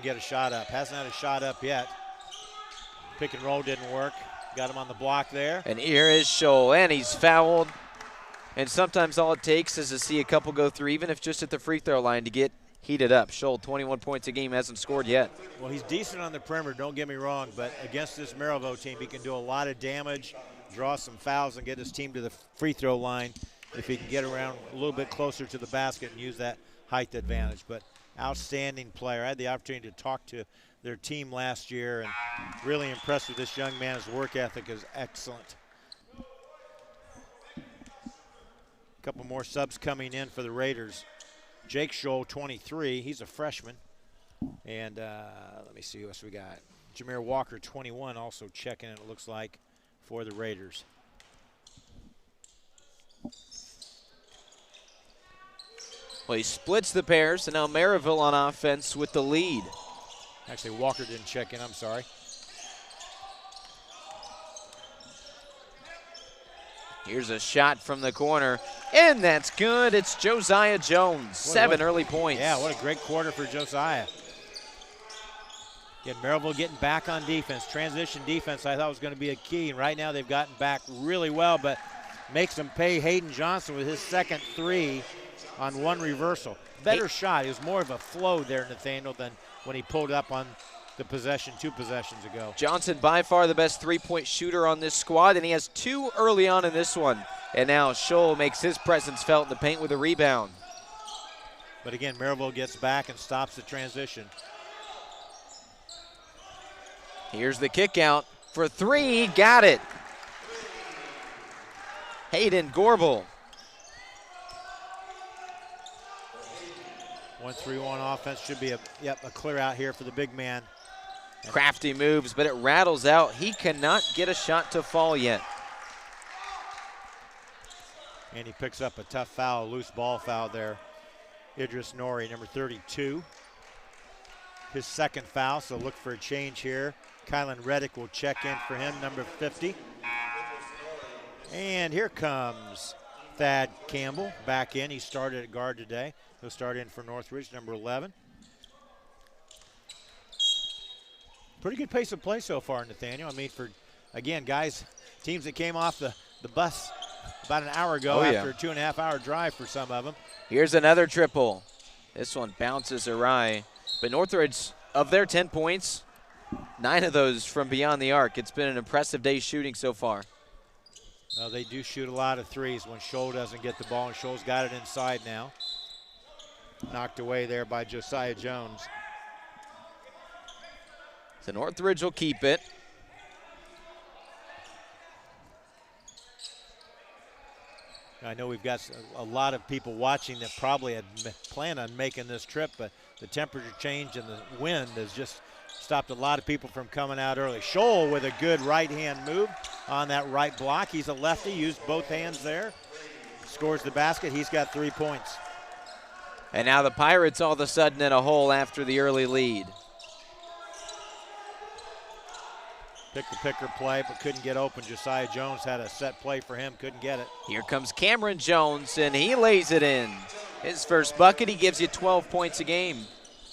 get a shot up. Hasn't had a shot up yet. Pick and roll didn't work. Got him on the block there. And here is Scholl, and he's fouled. And sometimes all it takes is to see a couple go through, even if just at the free throw line, to get heated up. Scholl, 21 points a game, hasn't scored yet. Well, he's decent on the perimeter, don't get me wrong, but against this Merrillville team, he can do a lot of damage, draw some fouls, and get his team to the free throw line if he can get around a little bit closer to the basket and use that height advantage. But outstanding player. I had the opportunity to talk to their team last year and really impressed with this young man. His work ethic is excellent. A couple more subs coming in for the Raiders. Jake Scholl, 23. He's a freshman. And let me see who else we got. Jameer Walker, 21, also checking in, it looks like, for the Raiders. Well, he splits the pairs, and now Merrillville on offense with the lead. Actually, Walker didn't check in, I'm sorry. Here's a shot from the corner, and that's good. It's Josiah Jones, 7 early points. Yeah, what a great quarter for Josiah. Again, Merrillville getting back on defense. Transition defense I thought was going to be a key, and right now they've gotten back really well, but makes them pay. Hayden Johnson with his second three on one reversal. Better shot. It was more of a flow there, Nathaniel, than when he pulled up on the possession 2 possessions ago. Johnson by far the best three-point shooter on this squad, and he has 2 early on in this one. And now Scholl makes his presence felt in the paint with a rebound. But again, Merrillville gets back and stops the transition. Here's the kick out for 3, got it. Hayden Gorbel. 1-3-1 offense should be a clear out here for the big man. Crafty moves, but it rattles out. He cannot get a shot to fall yet. And he picks up a tough foul, loose ball foul there. Idris Nori, number 32. His second foul, so look for a change here. Kylan Reddick will check in for him, number 50. And here comes Thad Campbell back in. He started at guard today. He'll start in for Northridge, number 11. Pretty good pace of play so far, Nathaniel. I mean, for, again, guys, teams that came off the bus about an hour ago after a 2.5-hour drive for some of them. Here's another triple. This one bounces awry. But Northridge, of their 10 points, 9 of those from beyond the arc. It's been an impressive day shooting so far. Well, they do shoot a lot of threes when Scholl doesn't get the ball, and Scholl's got it inside now. Knocked away there by Josiah Jones. So Northridge will keep it. I know we've got a lot of people watching that probably had planned on making this trip, but the temperature change and the wind has just stopped a lot of people from coming out early. Scholl with a good right-hand move on that right block. He's a lefty, used both hands there. Scores the basket. He's got 3 points. And now the Pirates all of a sudden in a hole after the early lead. Pick-the-picker play, but couldn't get open. Josiah Jones had a set play for him, couldn't get it. Here comes Cameron Jones, and he lays it in. His first bucket, he gives you 12 points a game.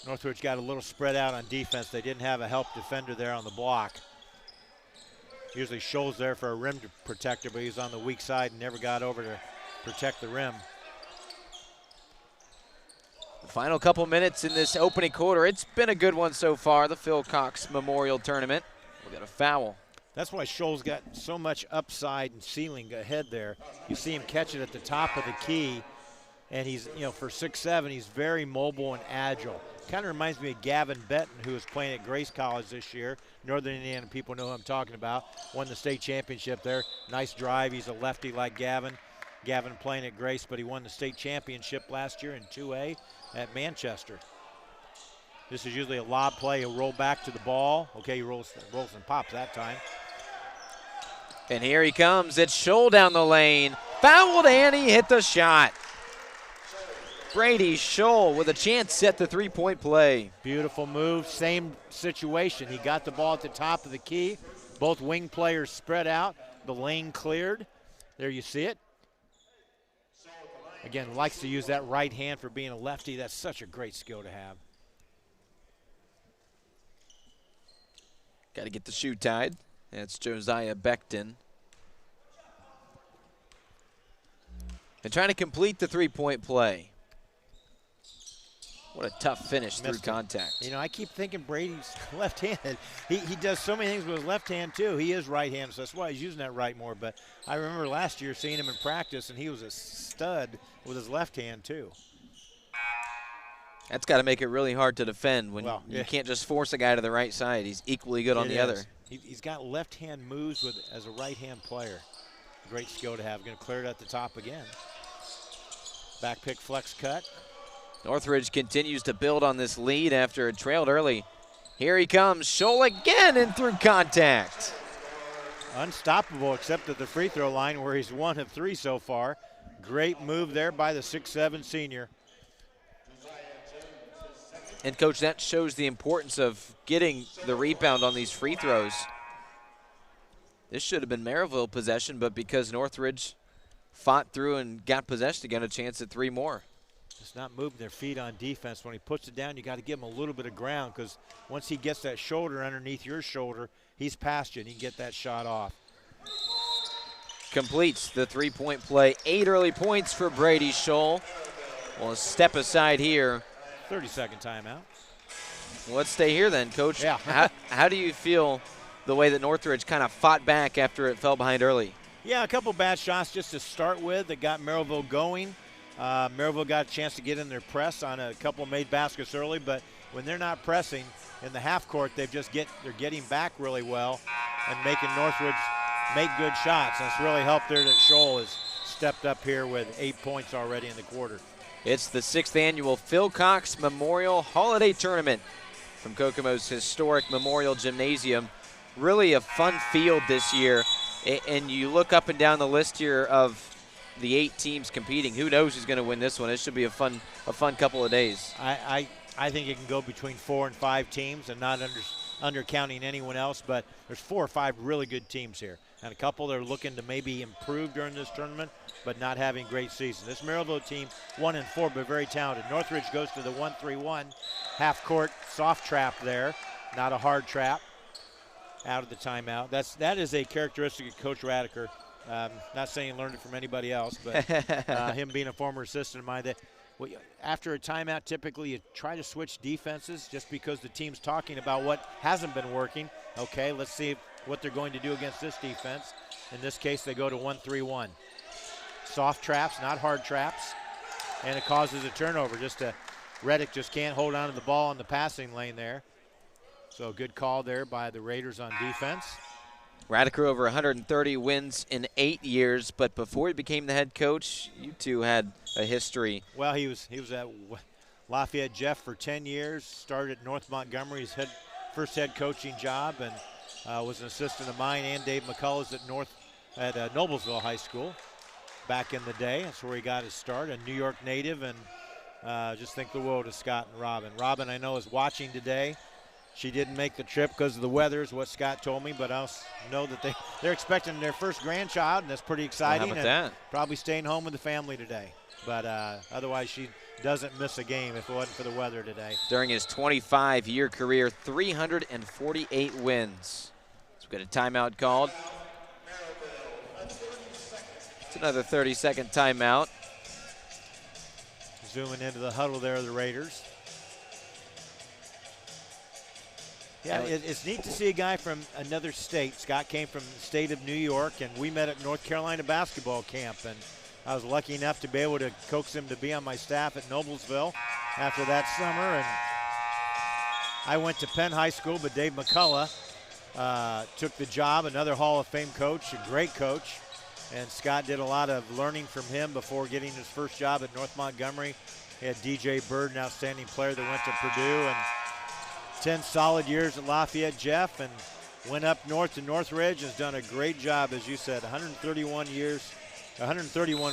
Northridge got a little spread out on defense. They didn't have a help defender there on the block. Usually Scholl's there for a rim protector, but he's on the weak side and never got over to protect the rim. The final couple minutes in this opening quarter. It's been a good one so far, the Phil Cox Memorial Tournament. We got a foul. That's why Scholl's got so much upside and ceiling ahead there. You see him catch it at the top of the key, and he's, you know, for 6'7", he's very mobile and agile. Kind of reminds me of Gavin Benton, who was playing at Grace College this year. Northern Indiana people know who I'm talking about. Won the state championship there. Nice drive. He's a lefty like Gavin. Gavin playing at Grace, but he won the state championship last year in 2A at Manchester. This is usually a lob play. He'll roll back to the ball. Okay, he rolls and pops that time. And here he comes. It's Scholl down the lane. Fouled, and he hit the shot. Brady Scholl with a chance at the three-point play. Beautiful move. Same situation. He got the ball at the top of the key. Both wing players spread out. The lane cleared. There you see it. Again, likes to use that right hand for being a lefty. That's such a great skill to have. Got to get the shoe tied. That's Josiah Beckton. And trying to complete the three-point play. What a tough finish through contact. You know, I keep thinking Brady's left-handed. He does so many things with his left hand, too. He is right-handed, so that's why he's using that right more. But I remember last year seeing him in practice, and he was a stud with his left hand, too. That's got to make it really hard to defend when you can't just force a guy to the right side. He's equally good on the other. He's got left-hand moves as a right-hand player. Great skill to have. Going to clear it at the top again. Back pick flex cut. Northridge continues to build on this lead after it trailed early. Here he comes, Scholl again and through contact. Unstoppable except at the free throw line where he's 1 of 3 so far. Great move there by the 6'7" senior. And Coach, that shows the importance of getting the rebound on these free throws. This should have been Merrillville possession, but because Northridge fought through and got possession again, a chance at 3 more. Just not moving their feet on defense. When he puts it down, you got to give him a little bit of ground because once he gets that shoulder underneath your shoulder, he's past you and he can get that shot off. Completes the three-point play. 8 early points for Brady Scholl. Well, step aside here. 30-second timeout. Well, let's stay here then, Coach. Yeah. How do you feel the way that Northridge kind of fought back after it fell behind early? Yeah, a couple bad shots just to start with that got Merrillville going. Merrillville got a chance to get in their press on a couple made baskets early, but when they're not pressing in the half court, they're getting back really well and making Northridge make good shots. And it's really helped there that Scholl has stepped up here with 8 points already in the quarter. It's the 6th annual Phil Cox Memorial Holiday Tournament from Kokomo's historic Memorial Gymnasium. Really a fun field this year. And you look up and down the list here of the 8 teams competing. Who knows who's going to win this one? It should be a fun couple of days. I think it can go between 4 and 5 teams and not undercounting anyone else, but there's 4 or 5 really good teams here. And a couple that are looking to maybe improve during this tournament, but not having great season. This Merrillville team, 1 and 4, but very talented. Northridge goes to the 1-3-1 half-court soft trap there, not a hard trap. Out of the timeout. That is a characteristic of Coach Radiker. Not saying he learned it from anybody else, but him being a former assistant of mine, that after a timeout, typically you try to switch defenses just because the team's talking about what hasn't been working. Okay, let's see what they're going to do against this defense. In this case, they go to 1-3-1. Soft traps, not hard traps, and it causes a turnover. Reddick just can't hold on to the ball in the passing lane there. So good call there by the Raiders on defense. Radiker over 130 wins in 8 years, but before he became the head coach, you two had a history. Well, he was at Lafayette Jeff for 10 years, started at North Montgomery's first head coaching job, and was an assistant of mine and Dave McCullough's at Noblesville High School back in the day. That's where he got his start, a New York native, and just think the world of Scott and Robin. Robin, I know, is watching today. She didn't make the trip because of the weather, is what Scott told me, but I also know that they're expecting their first grandchild, and that's pretty exciting. Well, how about that? Probably staying home with the family today. But otherwise, she doesn't miss a game if it wasn't for the weather today. During his 25-year career, 348 wins. So we've got a timeout called. It's another 30-second timeout. Zooming into the huddle there of the Raiders. Yeah, it's neat to see a guy from another state. Scott came from the state of New York, and we met at North Carolina basketball camp. And I was lucky enough to be able to coax him to be on my staff at Noblesville after that summer. And I went to Penn High School, but Dave McCullough took the job, another Hall of Fame coach, a great coach. And Scott did a lot of learning from him before getting his first job at North Montgomery. He had DJ Bird, an outstanding player that went to Purdue, and 10 solid years at Lafayette Jeff, and went up north to Northridge, has done a great job, as you said, 131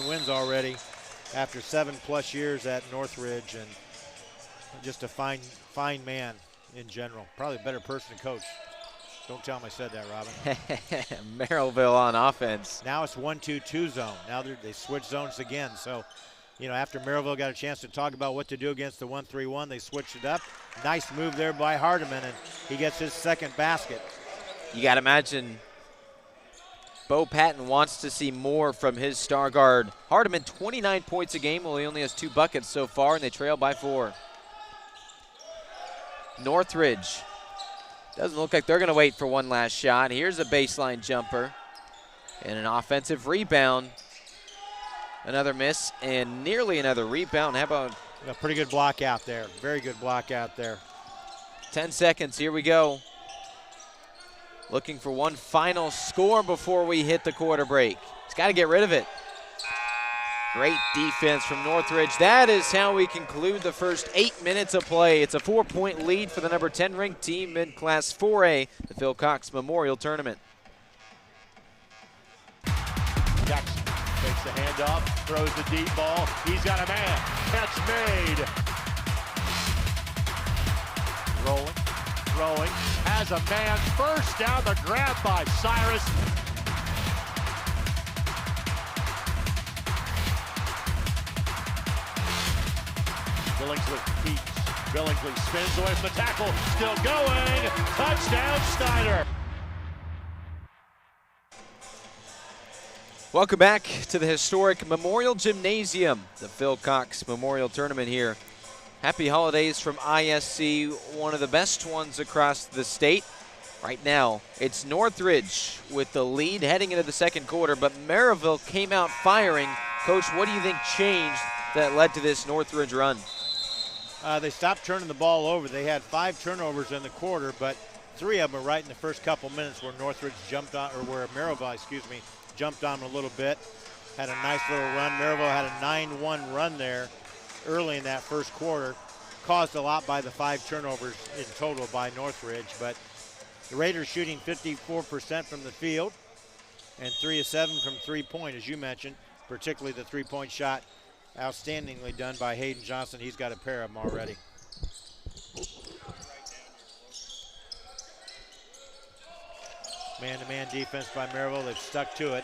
wins already after 7+ years at Northridge, and just a fine man in general. Probably a better person to coach. Don't tell him I said that, Robin. Merrillville on offense. Now it's 1-2-2 zone. Now they switch zones again, so after Merrillville got a chance to talk about what to do against the 1-3-1, they switched it up. Nice move there by Hardiman, and he gets his second basket. You got to imagine Bo Patton wants to see more from his star guard. Hardiman, 29 points a game. Well, he only has 2 buckets so far, and they trail by 4. Northridge. Doesn't look like they're going to wait for one last shot. Here's a baseline jumper and an offensive rebound. Another miss and nearly another rebound. How about a pretty good block out there. Very good block out there. 10 seconds. Here we go. Looking for one final score before we hit the quarter break. He's got to get rid of it. Great defense from Northridge. That is how we conclude the first 8 minutes of play. It's a 4-point lead for the number 10 ranked team in Class 4A, the Phil Cox Memorial Tournament. Jackson takes the handoff, throws the deep ball. He's got a man. Catch made. Rolling, throwing, has a man. First down, the grab by Cyrus. Billingsley keeps. Billingsley spins away from the tackle. Still going. Touchdown, Snyder. Welcome back to the historic Memorial Gymnasium, the Phil Cox Memorial Tournament here. Happy holidays from ISC, one of the best ones across the state. Right now, it's Northridge with the lead heading into the second quarter, but Merrillville came out firing. Coach, what do you think changed that led to this Northridge run? They stopped turning the ball over. They had 5 turnovers in the quarter, but 3 of them were right in the first couple minutes where Northridge jumped on, or where Merrillville, jumped on them a little bit. Had a nice little run. Merrillville had a 9-1 run there early in that first quarter. Caused a lot by the 5 turnovers in total by Northridge, but the Raiders shooting 54% from the field and 3 of 7 from 3-point, as you mentioned, particularly the 3-point shot. Outstandingly done by Hayden Johnson. He's got a pair of them already. Man-to-man defense by Merrillville. They've stuck to it.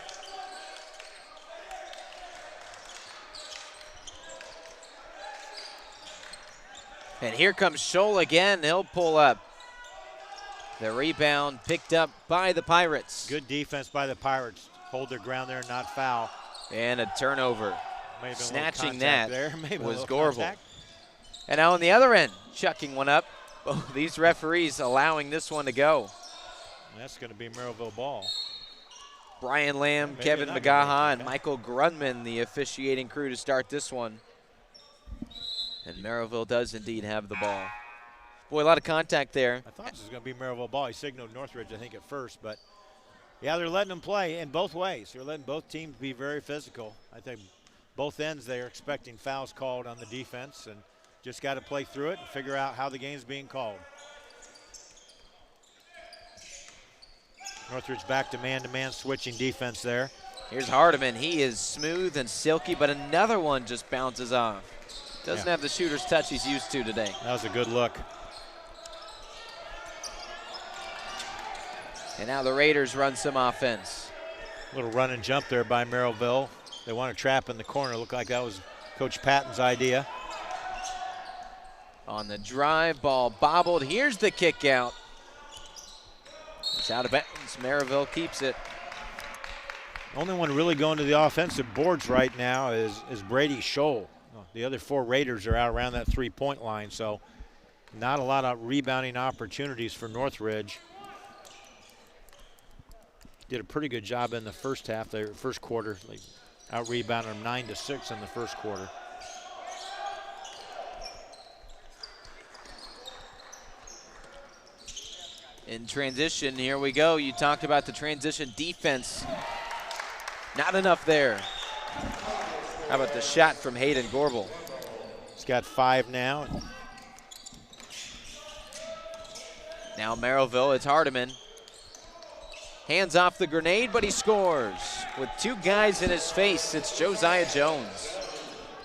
And here comes Scholl again. He'll pull up. The rebound picked up by the Pirates. Good defense by the Pirates. Hold their ground there and not foul. And a turnover. Snatching that was Gorbel. Contact. And now on the other end, chucking one up. Oh, these referees allowing this one to go. That's going to be Merrillville ball. Brian Lamb, Maybe Kevin not Magaha, and Michael Grunman, the officiating crew to start this one. And Merrillville does indeed have the ball. Boy, a lot of contact there. I thought this was going to be Merrillville ball. He signaled Northridge, I think, at first. But, yeah, they're letting them play in both ways. They're letting both teams be very physical. I think both ends they're expecting fouls called on the defense and just got to play through it and figure out how the game's being called. Northridge back to man-to-man switching defense there. Here's Hardiman. He is smooth and silky, but another one just bounces off. Doesn't have the shooter's touch he's used to today. That was a good look. And now the Raiders run some offense. Little run and jump there by Merrillville. They want to trap in the corner. Looked like that was Coach Patton's idea. On the drive, ball bobbled. Here's the kick out. It's out of bounds. Merrillville keeps it. Only one really going to the offensive boards right now is Brady Scholl. The other 4 Raiders are out around that 3-point line, so not a lot of rebounding opportunities for Northridge. Did a pretty good job in the first half, the first quarter. They out-rebounded them 9-6 in the first quarter. In transition, here we go. You talked about the transition defense. Not enough there. How about the shot from Hayden Gorbel? He's got 5 now. Now Merrillville, it's Hardiman. Hands off the grenade, but he scores. With 2 guys in his face, it's Josiah Jones.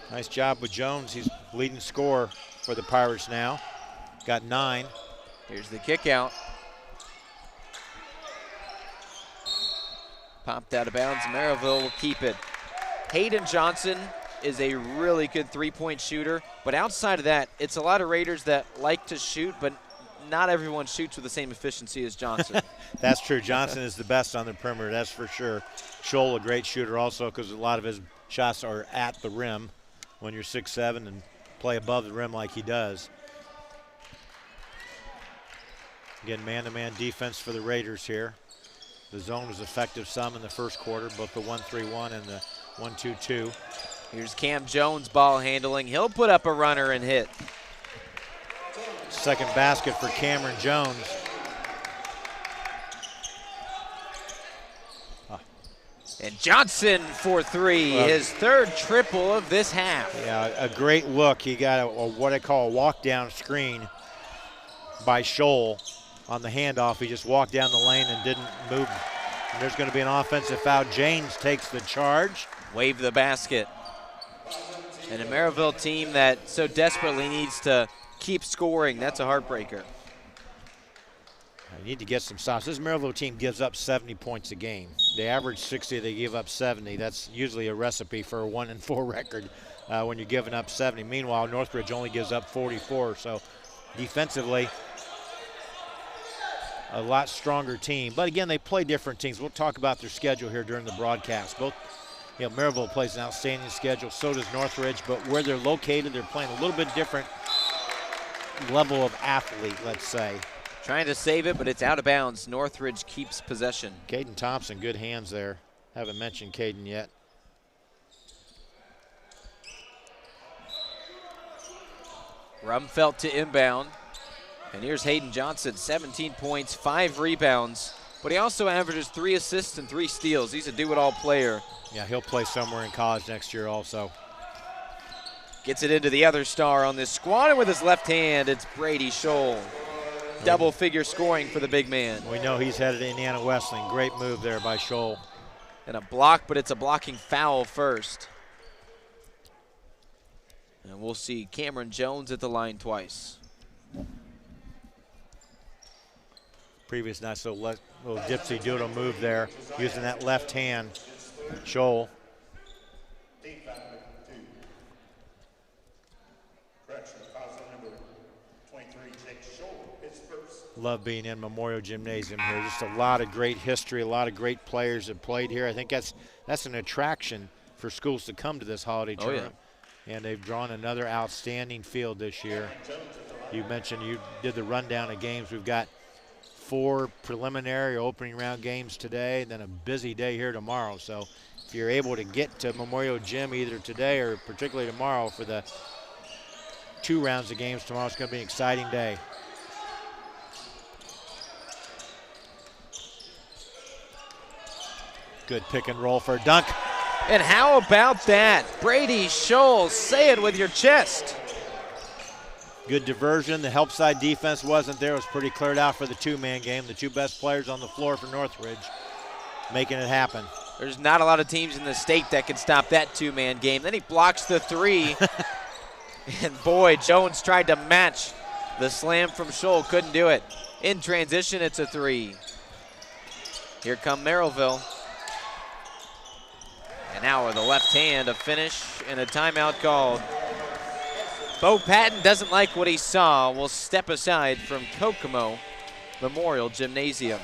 Nice job with Jones. He's leading scorer for the Pirates now. Got 9. Here's the kick out. Popped out of bounds. Merrillville will keep it. Hayden Johnson is a really good 3-point shooter, but outside of that, it's a lot of Raiders that like to shoot, but not everyone shoots with the same efficiency as Johnson. That's true. Johnson is the best on the perimeter, that's for sure. Scholl, a great shooter also, because a lot of his shots are at the rim when you're 6'7" and play above the rim like he does. Again, man-to-man defense for the Raiders here. The zone was effective some in the first quarter, both the 1-3-1 and the 1-2-2. Here's Cam Jones ball handling. He'll put up a runner and hit. Second basket for Cameron Jones. And Johnson for three, his third triple of this half. Yeah, a great look. He got what I call a walk-down screen by Scholl on the handoff. He just walked down the lane and didn't move. And there's going to be an offensive foul. James takes the charge. Wave the basket. And a Merrillville team that so desperately needs to keep scoring. That's a heartbreaker. You need to get some stops. This Merrillville team gives up 70 points a game. They average 60, they give up 70. That's usually a recipe for a 1-4 record when you're giving up 70. Meanwhile, Northridge only gives up 44. So defensively, a lot stronger team. But again, they play different teams. We'll talk about their schedule here during the broadcast. Both, Merrillville plays an outstanding schedule. So does Northridge. But where they're located, they're playing a little bit different level of athlete, let's say. Trying to save it, but it's out of bounds. Northridge keeps possession. Caden Thompson, good hands there. Haven't mentioned Caden yet. Rumfelt to inbound. And here's Hayden Johnson, 17 points, 5 rebounds. But he also averages 3 assists and 3 steals. He's a do-it-all player. Yeah, he'll play somewhere in college next year also. Gets it into the other star on this squad, and with his left hand, it's Brady Scholl. Double-figure scoring for the big man. We know he's headed to Indiana Wesleyan. Great move there by Scholl. And a block, but it's a blocking foul first. And we'll see Cameron Jones at the line twice. Previous nice little dipsy doodle move there, using that left hand. Scholl. Love being in Memorial Gymnasium here. Just a lot of great history, a lot of great players that played here. I think that's an attraction for schools to come to this holiday tournament. Yeah. And they've drawn another outstanding field this year. You mentioned you did the rundown of games. We've got 4 preliminary or opening round games today, and then a busy day here tomorrow. So if you're able to get to Memorial Gym either today or particularly tomorrow for the 2 rounds of games tomorrow, it's going to be an exciting day. Good pick and roll for a dunk. And how about that? Brady Scholl, say it with your chest. Good diversion. The help side defense wasn't there. It was pretty cleared out for the 2-man game. The 2 best players on the floor for Northridge making it happen. There's not a lot of teams in the state that can stop that 2-man game. Then he blocks the 3. And boy, Jones tried to match the slam from Scholl. Couldn't do it. In transition, it's a 3. Here come Merrillville. And now with the left hand, a finish and a timeout called. Bo Patton doesn't like what he saw. Will step aside from Kokomo Memorial Gymnasium.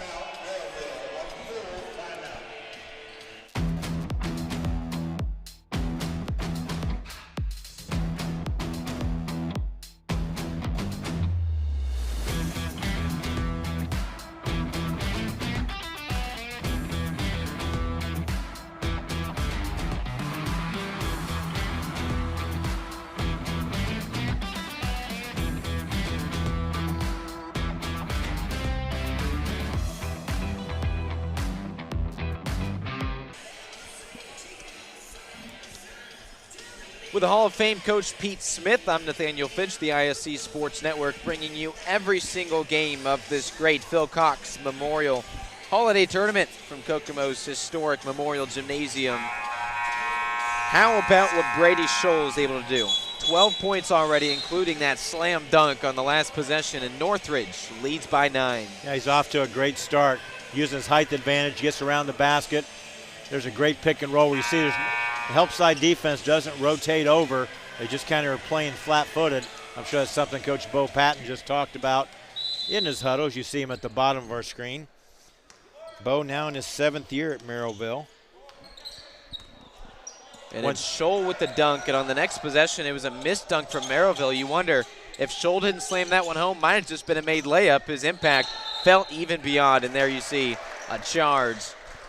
With the Hall of Fame coach Pete Smith, I'm Nathaniel Finch, the ISC Sports Network, bringing you every single game of this great Phil Cox Memorial Holiday Tournament from Kokomo's historic Memorial Gymnasium. How about what Brady Scholl is able to do? 12 points already, including that slam dunk on the last possession, and Northridge leads by 9. Yeah, he's off to a great start. Using his height advantage, gets around the basket. There's a great pick and roll where you see there's the help side defense doesn't rotate over. They just kind of are playing flat-footed. I'm sure that's something Coach Bo Patton just talked about. in his huddles. You see him at the bottom of our screen. Bo now in his 7th year at Merrillville. And it's Scholl with the dunk, and on the next possession, it was a missed dunk from Merrillville. You wonder if Scholl didn't slam that one home, might have just been a made layup. His impact felt even beyond, and there you see a charge.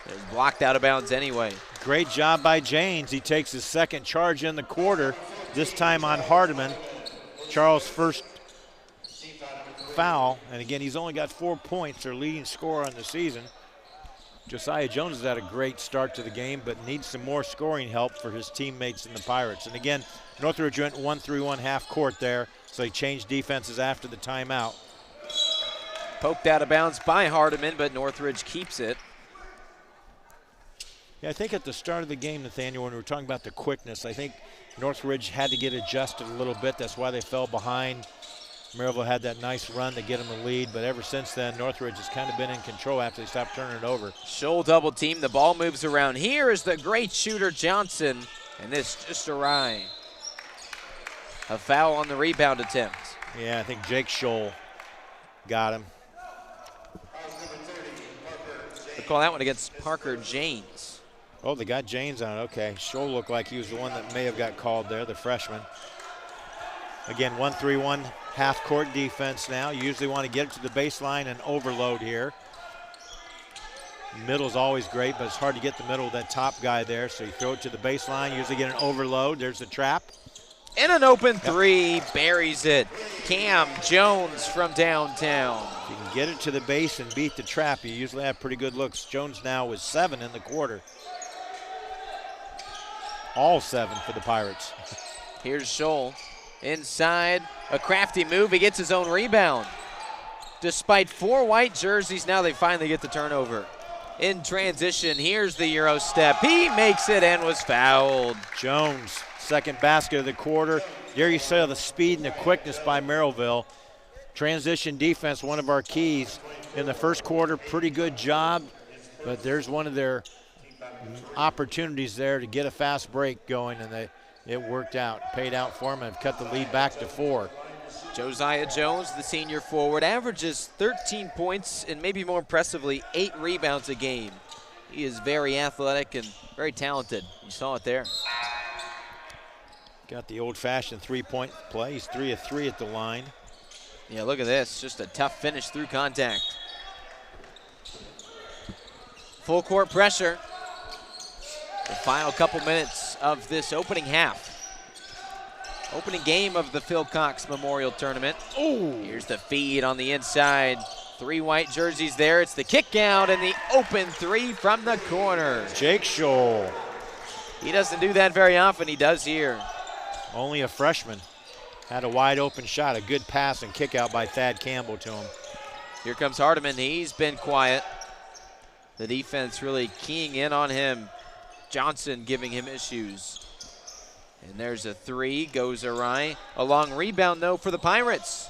It was blocked out of bounds anyway. Great job by James. He takes his 2nd charge in the quarter, this time on Hardiman. Charles' first foul, and again, he's only got 4 points, their leading scorer on the season. Josiah Jones has had a great start to the game, but needs some more scoring help for his teammates in the Pirates. And again, Northridge went 1-3-1 half court there, so he changed defenses after the timeout. Poked out of bounds by Hardiman, but Northridge keeps it. Yeah, I think at the start of the game, Nathaniel, when we were talking about the quickness, I think Northridge had to get adjusted a little bit. That's why they fell behind. Merrillville had that nice run to get them the lead, but ever since then, Northridge has kind of been in control after they stopped turning it over. Scholl double team, the ball moves around. Here is the great shooter Johnson, and this just awry. A foul on the rebound attempt. Yeah, I think Jake Scholl got him. They call that one against Parker James. Oh, they got James on it. Okay, Scholl looked like he was the one that may have got called there, the freshman. Again, 1-3-1 half-court defense now. You usually want to get it to the baseline and overload here. Middle's always great, but it's hard to get the middle of that top guy there. So you throw it to the baseline, usually get an overload. There's the trap. And an open three, buries it. Cam Jones from downtown. If you can get it to the base and beat the trap, you usually have pretty good looks. Jones now with 7 in the quarter. All 7 for the Pirates. Here's Scholl. Inside, a crafty move. He gets his own rebound. Despite 4 white jerseys, now they finally get the turnover. In transition, here's the Euro step. He makes it and was fouled. Jones, 2nd basket of the quarter. There you saw the speed and the quickness by Merrillville. Transition defense, one of our keys. In the first quarter, pretty good job, but there's one of their opportunities there to get a fast break going, and it worked out, paid out for him, and cut the lead back to 4. Josiah Jones, the senior forward, averages 13 points and maybe more impressively, 8 rebounds a game. He is very athletic and very talented. You saw it there. Got the old-fashioned 3-point play. He's 3 of 3 at the line. Yeah, look at this. Just a tough finish through contact. Full court pressure. The final couple minutes of this opening half. Opening game of the Phil Cox Memorial Tournament. Oh! Here's the feed on the inside. 3 white jerseys there. It's the kick out and the open 3 from the corner. Jake Scholl. He doesn't do that very often. He does here. Only a freshman. Had a wide open shot. A good pass and kick out by Thad Campbell to him. Here comes Hardiman. He's been quiet. The defense really keying in on him. Johnson giving him issues. And there's a 3, goes awry. A long rebound, though, for the Pirates.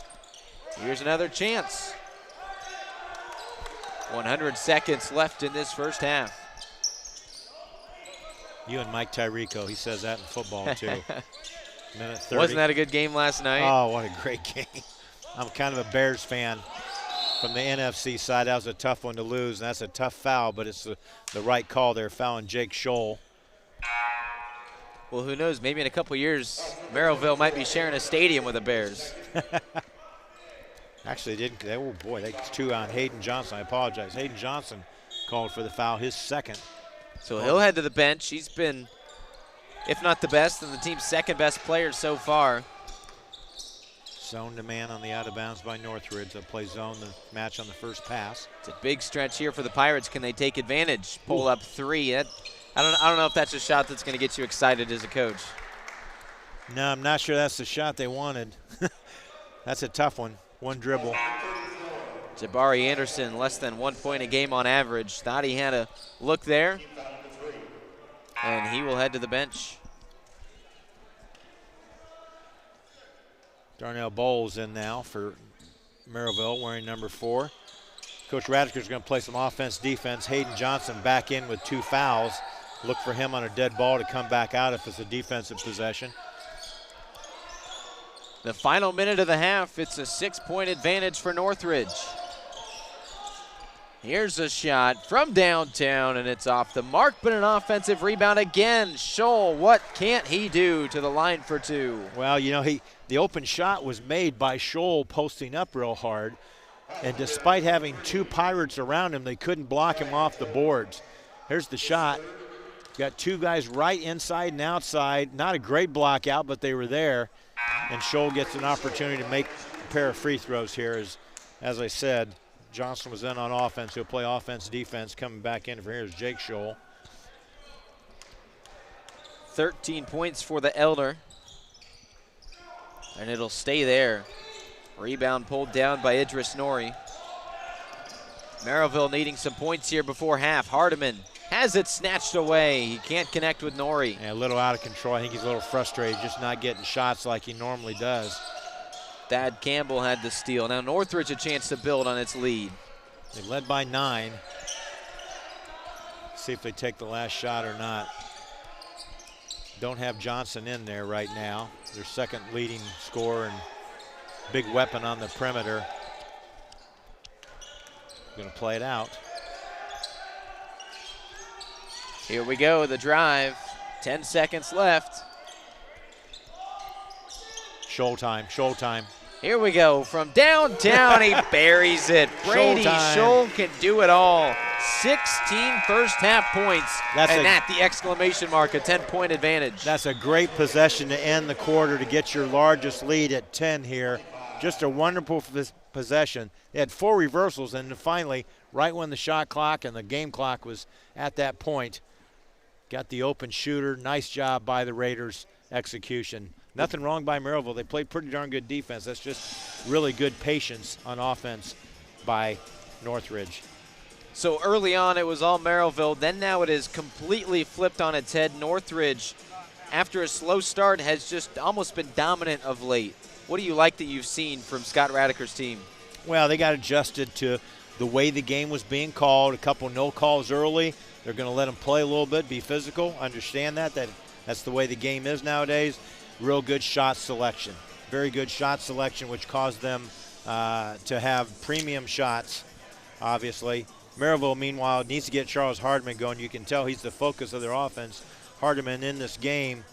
Here's another chance. 100 seconds left in this first half. You and Mike Tirico, he says that in football, too. Minute 30. Wasn't that a good game last night? Oh, what a great game. I'm kind of a Bears fan from the NFC side. That was a tough one to lose, and that's a tough foul, but it's the right call there, fouling Jake Scholl. Well, who knows? Maybe in a couple years, Merrillville might be sharing a stadium with the Bears. Actually, didn't. Oh, boy, that's 2 on Hayden Johnson. I apologize. Hayden Johnson called for the foul, his 2nd. So he'll head to the bench. He's been, if not the best, then the team's 2nd best player so far. Zone to man on the out of bounds by Northridge. They'll play zone the match on the first pass. It's a big stretch here for the Pirates. Can they take advantage? Pull up 3. I don't know if that's a shot that's going to get you excited as a coach. No, I'm not sure that's the shot they wanted. That's a tough one. One dribble. Jabari Anderson, less than 1 point a game on average. Thought he had a look there. And he will head to the bench. Darnell Bowles in now for Merrillville, wearing number 4. Coach Radiker's going to play some offense, defense. Hayden Johnson back in with 2 fouls. Look for him on a dead ball to come back out if it's a defensive possession. The final minute of the half, it's a 6-point advantage for Northridge. Here's a shot from downtown, and it's off the mark, but an offensive rebound again. Scholl, what can't he do to the line for two? Well, you know, the open shot was made by Scholl posting up real hard, and despite having two Pirates around him, they couldn't block him off the boards. Here's the shot. Got two guys right inside and outside. Not a great block out, but they were there. And Scholl gets an opportunity to make a pair of free throws here. As I said, Johnson was in on offense. He'll play offense, defense. Coming back in for here is Jake Scholl. 13 points for the Elder. And it'll stay there. Rebound pulled down by Idris Nori. Merrillville needing some points here before half. Hardiman has it snatched away. He can't connect with Nori. Yeah, a little out of control. I think he's a little frustrated, just not getting shots like he normally does. Thad Campbell had the steal. Now Northridge a chance to build on its lead. They led by 9. See if they take the last shot or not. Don't have Johnson in there right now. Their second leading scorer and big weapon on the perimeter. Going to play it out. Here we go, the drive. 10 seconds left. Scholl time. Here we go, from downtown, he buries it. Brady Scholl can do it all. 16 first half points, and at the exclamation mark, a 10-point advantage. That's a great possession to end the quarter to get your largest lead at 10 here. Just a wonderful possession. They had 4 reversals, and finally, right when the shot clock and the game clock was at that point, got the open shooter. Nice job by the Raiders' execution. Nothing wrong by Merrillville. They played pretty darn good defense. That's just really good patience on offense by Northridge. So early on it was all Merrillville. Then now it is completely flipped on its head. Northridge, after a slow start, has just almost been dominant of late. What do you like that you've seen from Scott Radiker's team? Well, they got adjusted to the way the game was being called. A couple no calls early. They're going to let them play a little bit, be physical. Understand that's the way the game is nowadays. Real good shot selection. Very good shot selection, which caused them to have premium shots, obviously. Merrillville, meanwhile, needs to get Charles Hardiman going. You can tell he's the focus of their offense. Hardiman in this game,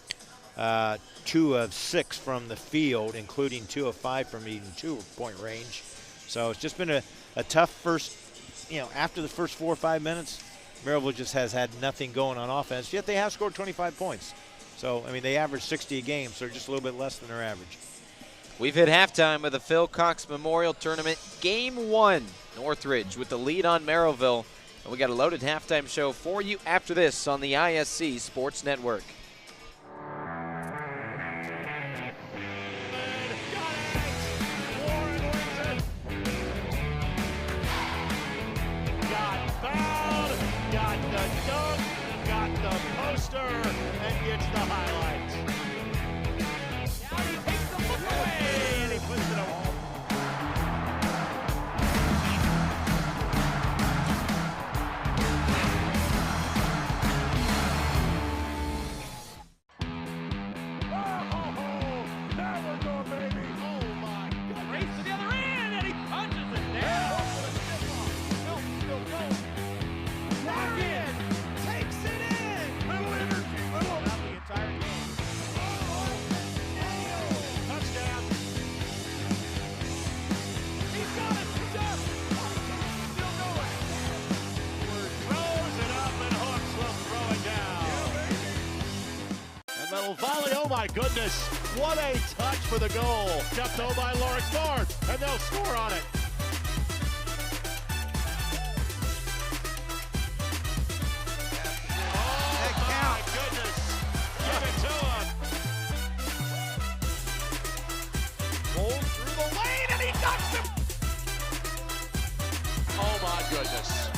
2 of 6 from the field, including 2 of 5 from even 2-point range. So it's just been a tough first, after the first 4 or 5 minutes, Merrillville just has had nothing going on offense, yet they have scored 25 points. So, I mean, they average 60 a game, so they're just a little bit less than their average. We've hit halftime of the Phil Cox Memorial Tournament, Game 1. Northridge with the lead on Merrillville. And we got a loaded halftime show for you after this on the ISC Sports Network. And gets the highlights. Now he takes the look away and he puts it away. Oh, there we go, baby. Oh my God. Race to the other end and he punches it down. Still goes. Back in. Takes it in. Little energy. Little. Not the entire game. Touchdown. He's got it. He's up. Still going. Throws it up and Hooks will throw it down. And little volley. Oh my goodness. What a touch for the goal. Jumped over by Lawrence North. And they'll score on it. Oh my goodness.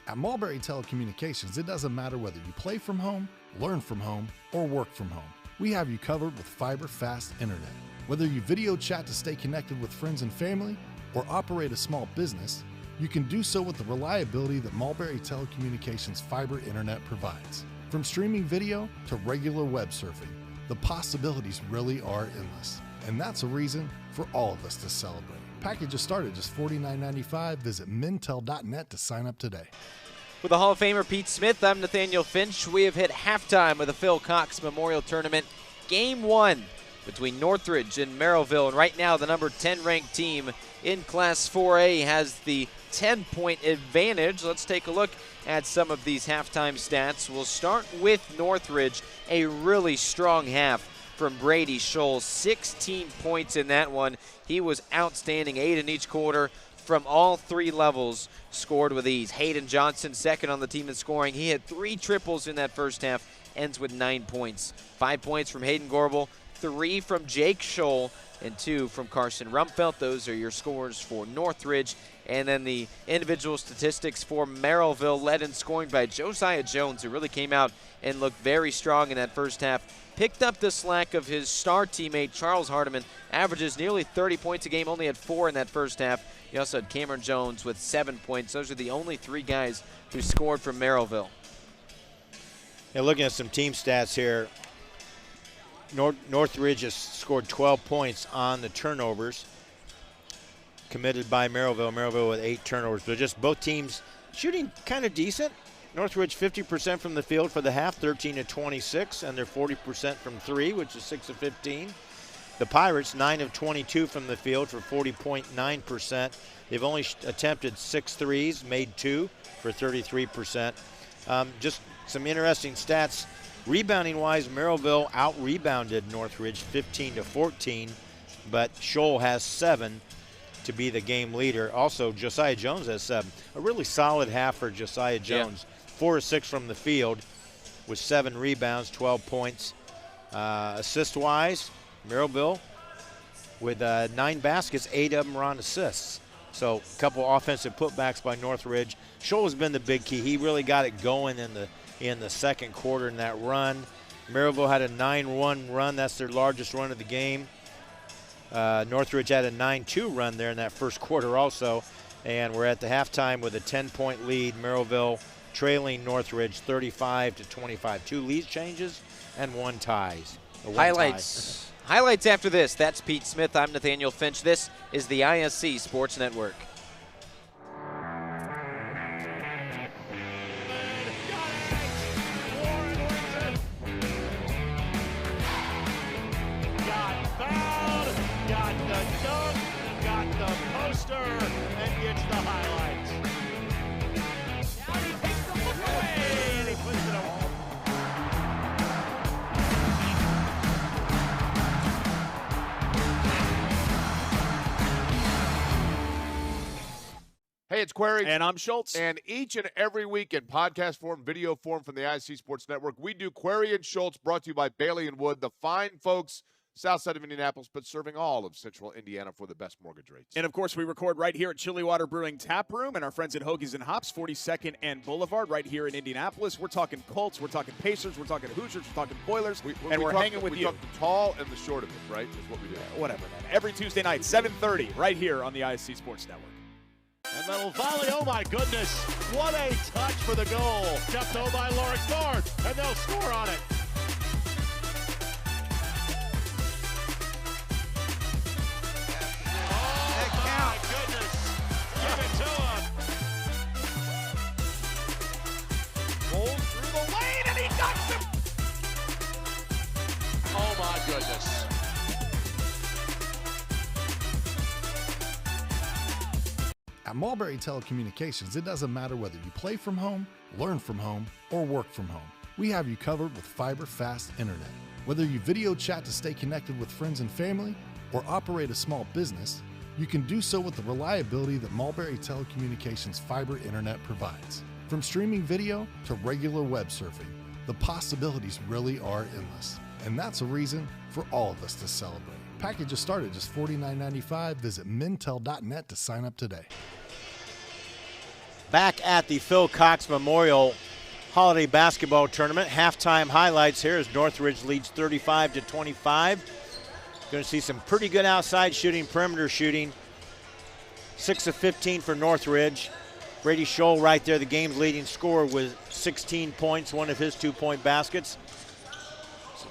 At Mulberry Telecommunications, it doesn't matter whether you play from home, learn from home, or work from home. We have you covered with fiber-fast internet. Whether you video chat to stay connected with friends and family, or operate a small business, you can do so with the reliability that Mulberry Telecommunications fiber internet provides. From streaming video to regular web surfing, the possibilities really are endless. And that's a reason for all of us to celebrate. Packages start at just $49.95. Visit Mintel.net to sign up today. With the Hall of Famer Pete Smith, I'm Nathaniel Finch. We have hit halftime of the Phil Cox Memorial Tournament. Game 1 between Northridge and Merrillville. And right now, the number 10 ranked team in Class 4A has the 10-point advantage. Let's take a look at some of these halftime stats. We'll start with Northridge. A really strong half from Brady Scholl. 16 points in that one. He was outstanding, 8 in each quarter from all 3 levels, scored with ease. Hayden Johnson, second on the team in scoring. He had 3 triples in that first half, ends with 9 points. 5 points from Hayden Gorbel, 3 from Jake Scholl, and 2 from Carson Rumpfelt. Those are your scores for Northridge. And then the individual statistics for Merrillville, led in scoring by Josiah Jones, who really came out and looked very strong in that first half. Picked up the slack of his star teammate, Charles Hardiman, averages nearly 30 points a game, only had 4 in that first half. You also had Cameron Jones with 7 points. Those are the only 3 guys who scored from Merrillville. Yeah, looking at some team stats here, Northridge has scored 12 points on the turnovers committed by Merrillville. Merrillville with 8 turnovers, but just both teams shooting kind of decent. Northridge 50% from the field for the half, 13 of 26, and they're 40% from 3, which is 6 of 15. The Pirates 9 of 22 from the field for 40.9%. They've only attempted 6 threes, made 2 for 33%. Just some interesting stats. Rebounding-wise, Merrillville out-rebounded Northridge 15 to 14, but Scholl has 7 to be the game leader. Also, Josiah Jones has 7. A really solid half for Josiah Jones. 4 of 6 from the field with 7 rebounds, 12 points. Assist-wise, Merrillville with 9 baskets, 8 of them were on assists. So a couple offensive putbacks by Northridge. Scholl has been the big key. He really got it going in the second quarter in that run. Merrillville had a 9-1 run. That's their largest run of the game. Northridge had a 9-2 run there in that first quarter also. And we're at the halftime with a 10-point lead. Merrillville trailing Northridge 35 to 25. 2 lead changes and 1 ties. Highlights. Highlights after this. That's Pete Smith. I'm Nathaniel Finch. This is the ISC Sports Network. And gets the highlights. Now he takes the look away and he puts it away. Hey, it's Query. And I'm Schultz. And each and every week in podcast form, video form from the ISC Sports Network, we do Query and Schultz, brought to you by Bailey & Wood, the fine folks south side of Indianapolis, but serving all of central Indiana for the best mortgage rates. And, of course, we record right here at Chilly Water Brewing Tap Room and our friends at Hoagies and Hops, 42nd and Boulevard, right here in Indianapolis. We're talking Colts, we're talking Pacers, we're talking Hoosiers, we're talking Boilers, and we're hanging with you. We talk the tall and the short of it, right, is what we do. Whatever, man. Every Tuesday night, 7:30, right here on the ISC Sports Network. And that'll volley, oh my goodness. What a touch for the goal. Jumped over by Lawrence North, and they'll score on it. Oh my goodness. At Mulberry Telecommunications, it doesn't matter whether you play from home, learn from home, or work from home. We have you covered with fiber-fast internet. Whether you video chat to stay connected with friends and family, or operate a small business, you can do so with the reliability that Mulberry Telecommunications fiber internet provides. From streaming video to regular web surfing, the possibilities really are endless. And that's a reason for all of us to celebrate. Packages start at just $49.95. Visit Mintel.net to sign up today. Back at the Phil Cox Memorial Holiday Basketball Tournament. Halftime highlights here as Northridge leads 35 to 25. Going to see some pretty good outside shooting, perimeter shooting. 6 of 15 for Northridge. Brady Scholl right there, the game's leading scorer with 16 points, one of his 2-point baskets.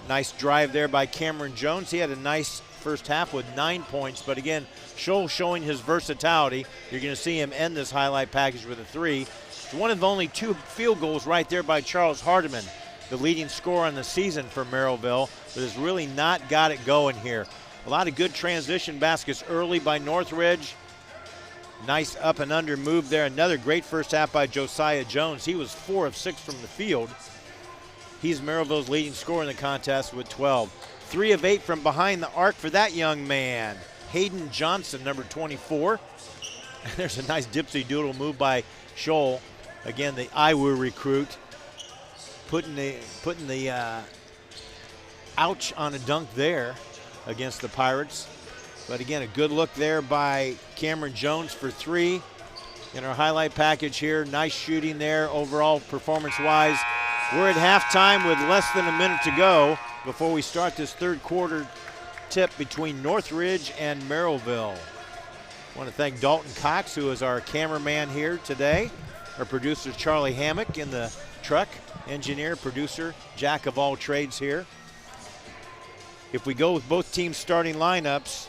Nice drive there by Cameron Jones. He had a nice first half with 9 points, but again, Scholl showing his versatility. You're going to see him end this highlight package with a 3. It's one of only 2 field goals right there by Charles Hardiman, the leading scorer on the season for Merrillville, but has really not got it going here. A lot of good transition baskets early by Northridge. Nice up and under move there. Another great first half by Josiah Jones. He was 4 of 6 from the field. He's Merrillville's leading scorer in the contest with 12. 3 of 8 from behind the arc for that young man. Hayden Johnson, number 24. There's a nice dipsy doodle move by Scholl. Again, the Iowa recruit putting the ouch on a dunk there against the Pirates. But again, a good look there by Cameron Jones for 3 in our highlight package here. Nice shooting there overall performance-wise. We're at halftime with less than a minute to go before we start this third quarter tip between Northridge and Merrillville. I want to thank Dalton Cox, who is our cameraman here today. Our producer, Charlie Hammock, in the truck. Engineer, producer, jack of all trades here. If we go with both teams' starting lineups,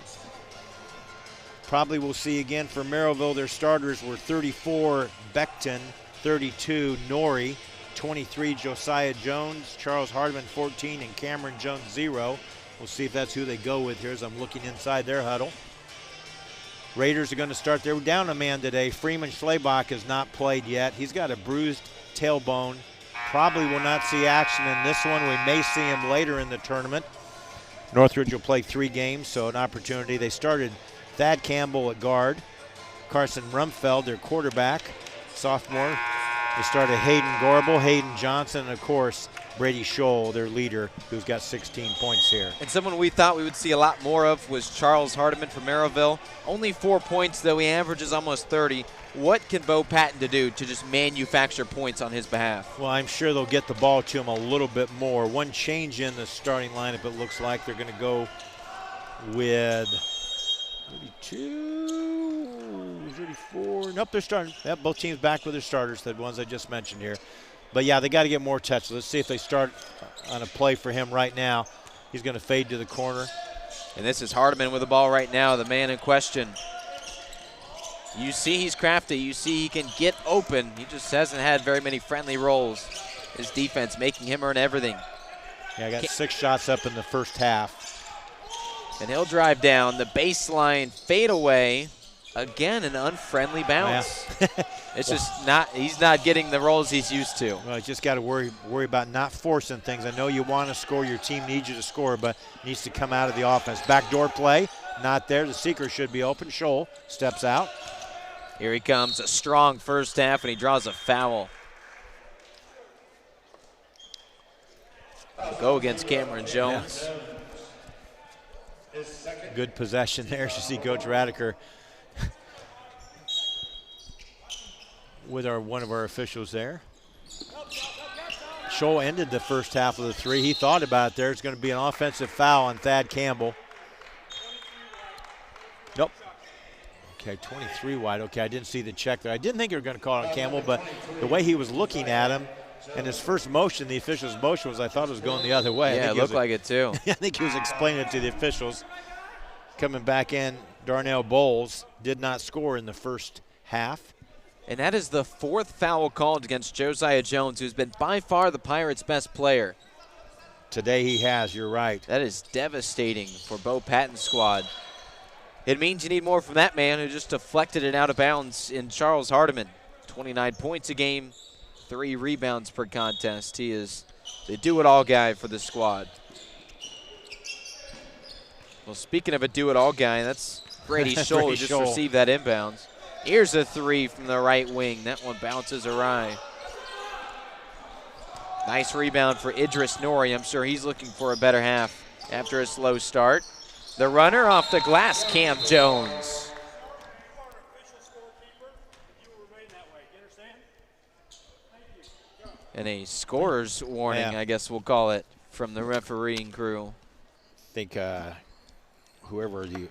probably we'll see again for Merrillville, their starters were 34 Beckton, 32 Norrie, 23 Josiah Jones, Charles Hardiman 14, and Cameron Jones 0. We'll see if that's who they go with here as I'm looking inside their huddle. Raiders are going to start. They're down a man today. Freeman Schlebach has not played yet. He's got a bruised tailbone. Probably will not see action in this one. We may see him later in the tournament. Northridge will play 3 games, so an opportunity. They started Thad Campbell at guard. Carson Rumfeld, their quarterback, sophomore. They started Hayden Gorbel, Hayden Johnson, and of course, Brady Scholl, their leader, who's got 16 points here. And someone we thought we would see a lot more of was Charles Hardiman from Merrillville. Only 4 points, though he averages almost 30. What can Bo Patton do to just manufacture points on his behalf? Well, I'm sure they'll get the ball to him a little bit more. One change in the starting lineup, it looks like they're going to go with 32, 34. Nope, they're starting. Yep, both teams back with their starters, the ones I just mentioned here. But, yeah, they got to get more touches. Let's see if they start on a play for him right now. He's going to fade to the corner. And this is Hardiman with the ball right now, the man in question. You see he's crafty. You see he can get open. He just hasn't had very many friendly rolls. His defense making him earn everything. Yeah, I got 6 shots up in the first half. And he'll drive down the baseline, fade away. Again, an unfriendly bounce. Yeah. It's just not, he's not getting the rolls he's used to. Well, you just got to worry about not forcing things. I know you want to score, your team needs you to score, but it needs to come out of the offense. Backdoor play, not there. The seeker should be open. Scholl steps out. Here he comes, a strong first half, and he draws a foul. We'll go against Cameron Jones. Yeah. Good possession there. You see Coach Radiker with one of our officials there. Scholl ended the first half of the 3. He thought about it there. It's going to be an offensive foul on Thad Campbell. Nope. Okay, 23 wide. Okay, I didn't see the check there. I didn't think they were going to call it on Campbell, but the way he was looking at him and his first motion, the official's motion was, I thought it was going the other way. Yeah, it looked like it too. I think he was explaining it to the officials. Coming back in, Darnell Bowles did not score in the first half. And that is the 4th foul called against Josiah Jones, who's been by far the Pirates' best player. Today he has, you're right. That is devastating for Bo Patton's squad. It means you need more from that man who just deflected it out of bounds in Charles Hardiman. 29 points a game, 3 rebounds per contest. He is the do-it-all guy for the squad. Well, speaking of a do-it-all guy, that's Brady Scholl who just received that inbounds. Here's a 3 from the right wing. That one bounces awry. Nice rebound for Idris Norrie. I'm sure he's looking for a better half after a slow start. The runner off the glass, Cam Jones. And a scorer's warning, yeah. I guess we'll call it, from the refereeing crew. I think whoever the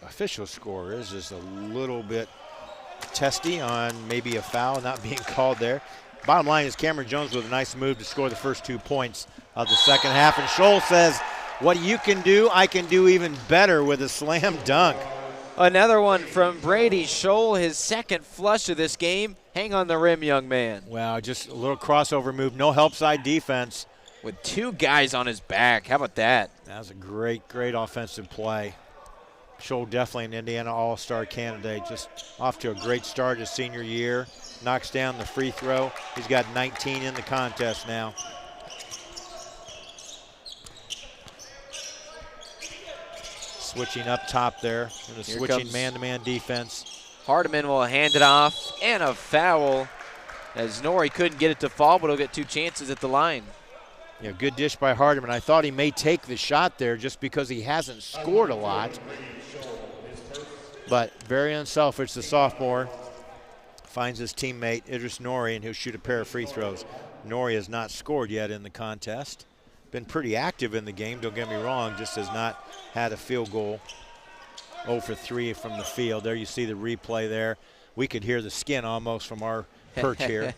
official score is a little bit testy on maybe a foul not being called there. Bottom line is Cameron Jones with a nice move to score the first 2 points of the second half. And Scholl says, what you can do, I can do even better with a slam dunk. Another one from Brady Scholl, his second flush of this game. Hang on the rim, young man. Wow, just a little crossover move. No help side defense. With 2 guys on his back. How about that? That was a great, great offensive play. Scholl definitely an Indiana All-Star candidate. Just off to a great start his senior year. Knocks down the free throw. He's got 19 in the contest now. Switching up top there. And a switching man-to-man defense. Hardiman will hand it off, and a foul as Norrie couldn't get it to fall, but he'll get 2 chances at the line. Yeah, good dish by Hardiman. I thought he may take the shot there just because he hasn't scored a lot. But very unselfish, the sophomore. Finds his teammate, Idris Norrie, and he'll shoot a pair of free throws. Norrie has not scored yet in the contest. Been pretty active in the game, don't get me wrong, just has not had a field goal. 0 for 3 from the field. There you see the replay there. We could hear the skin almost from our perch here.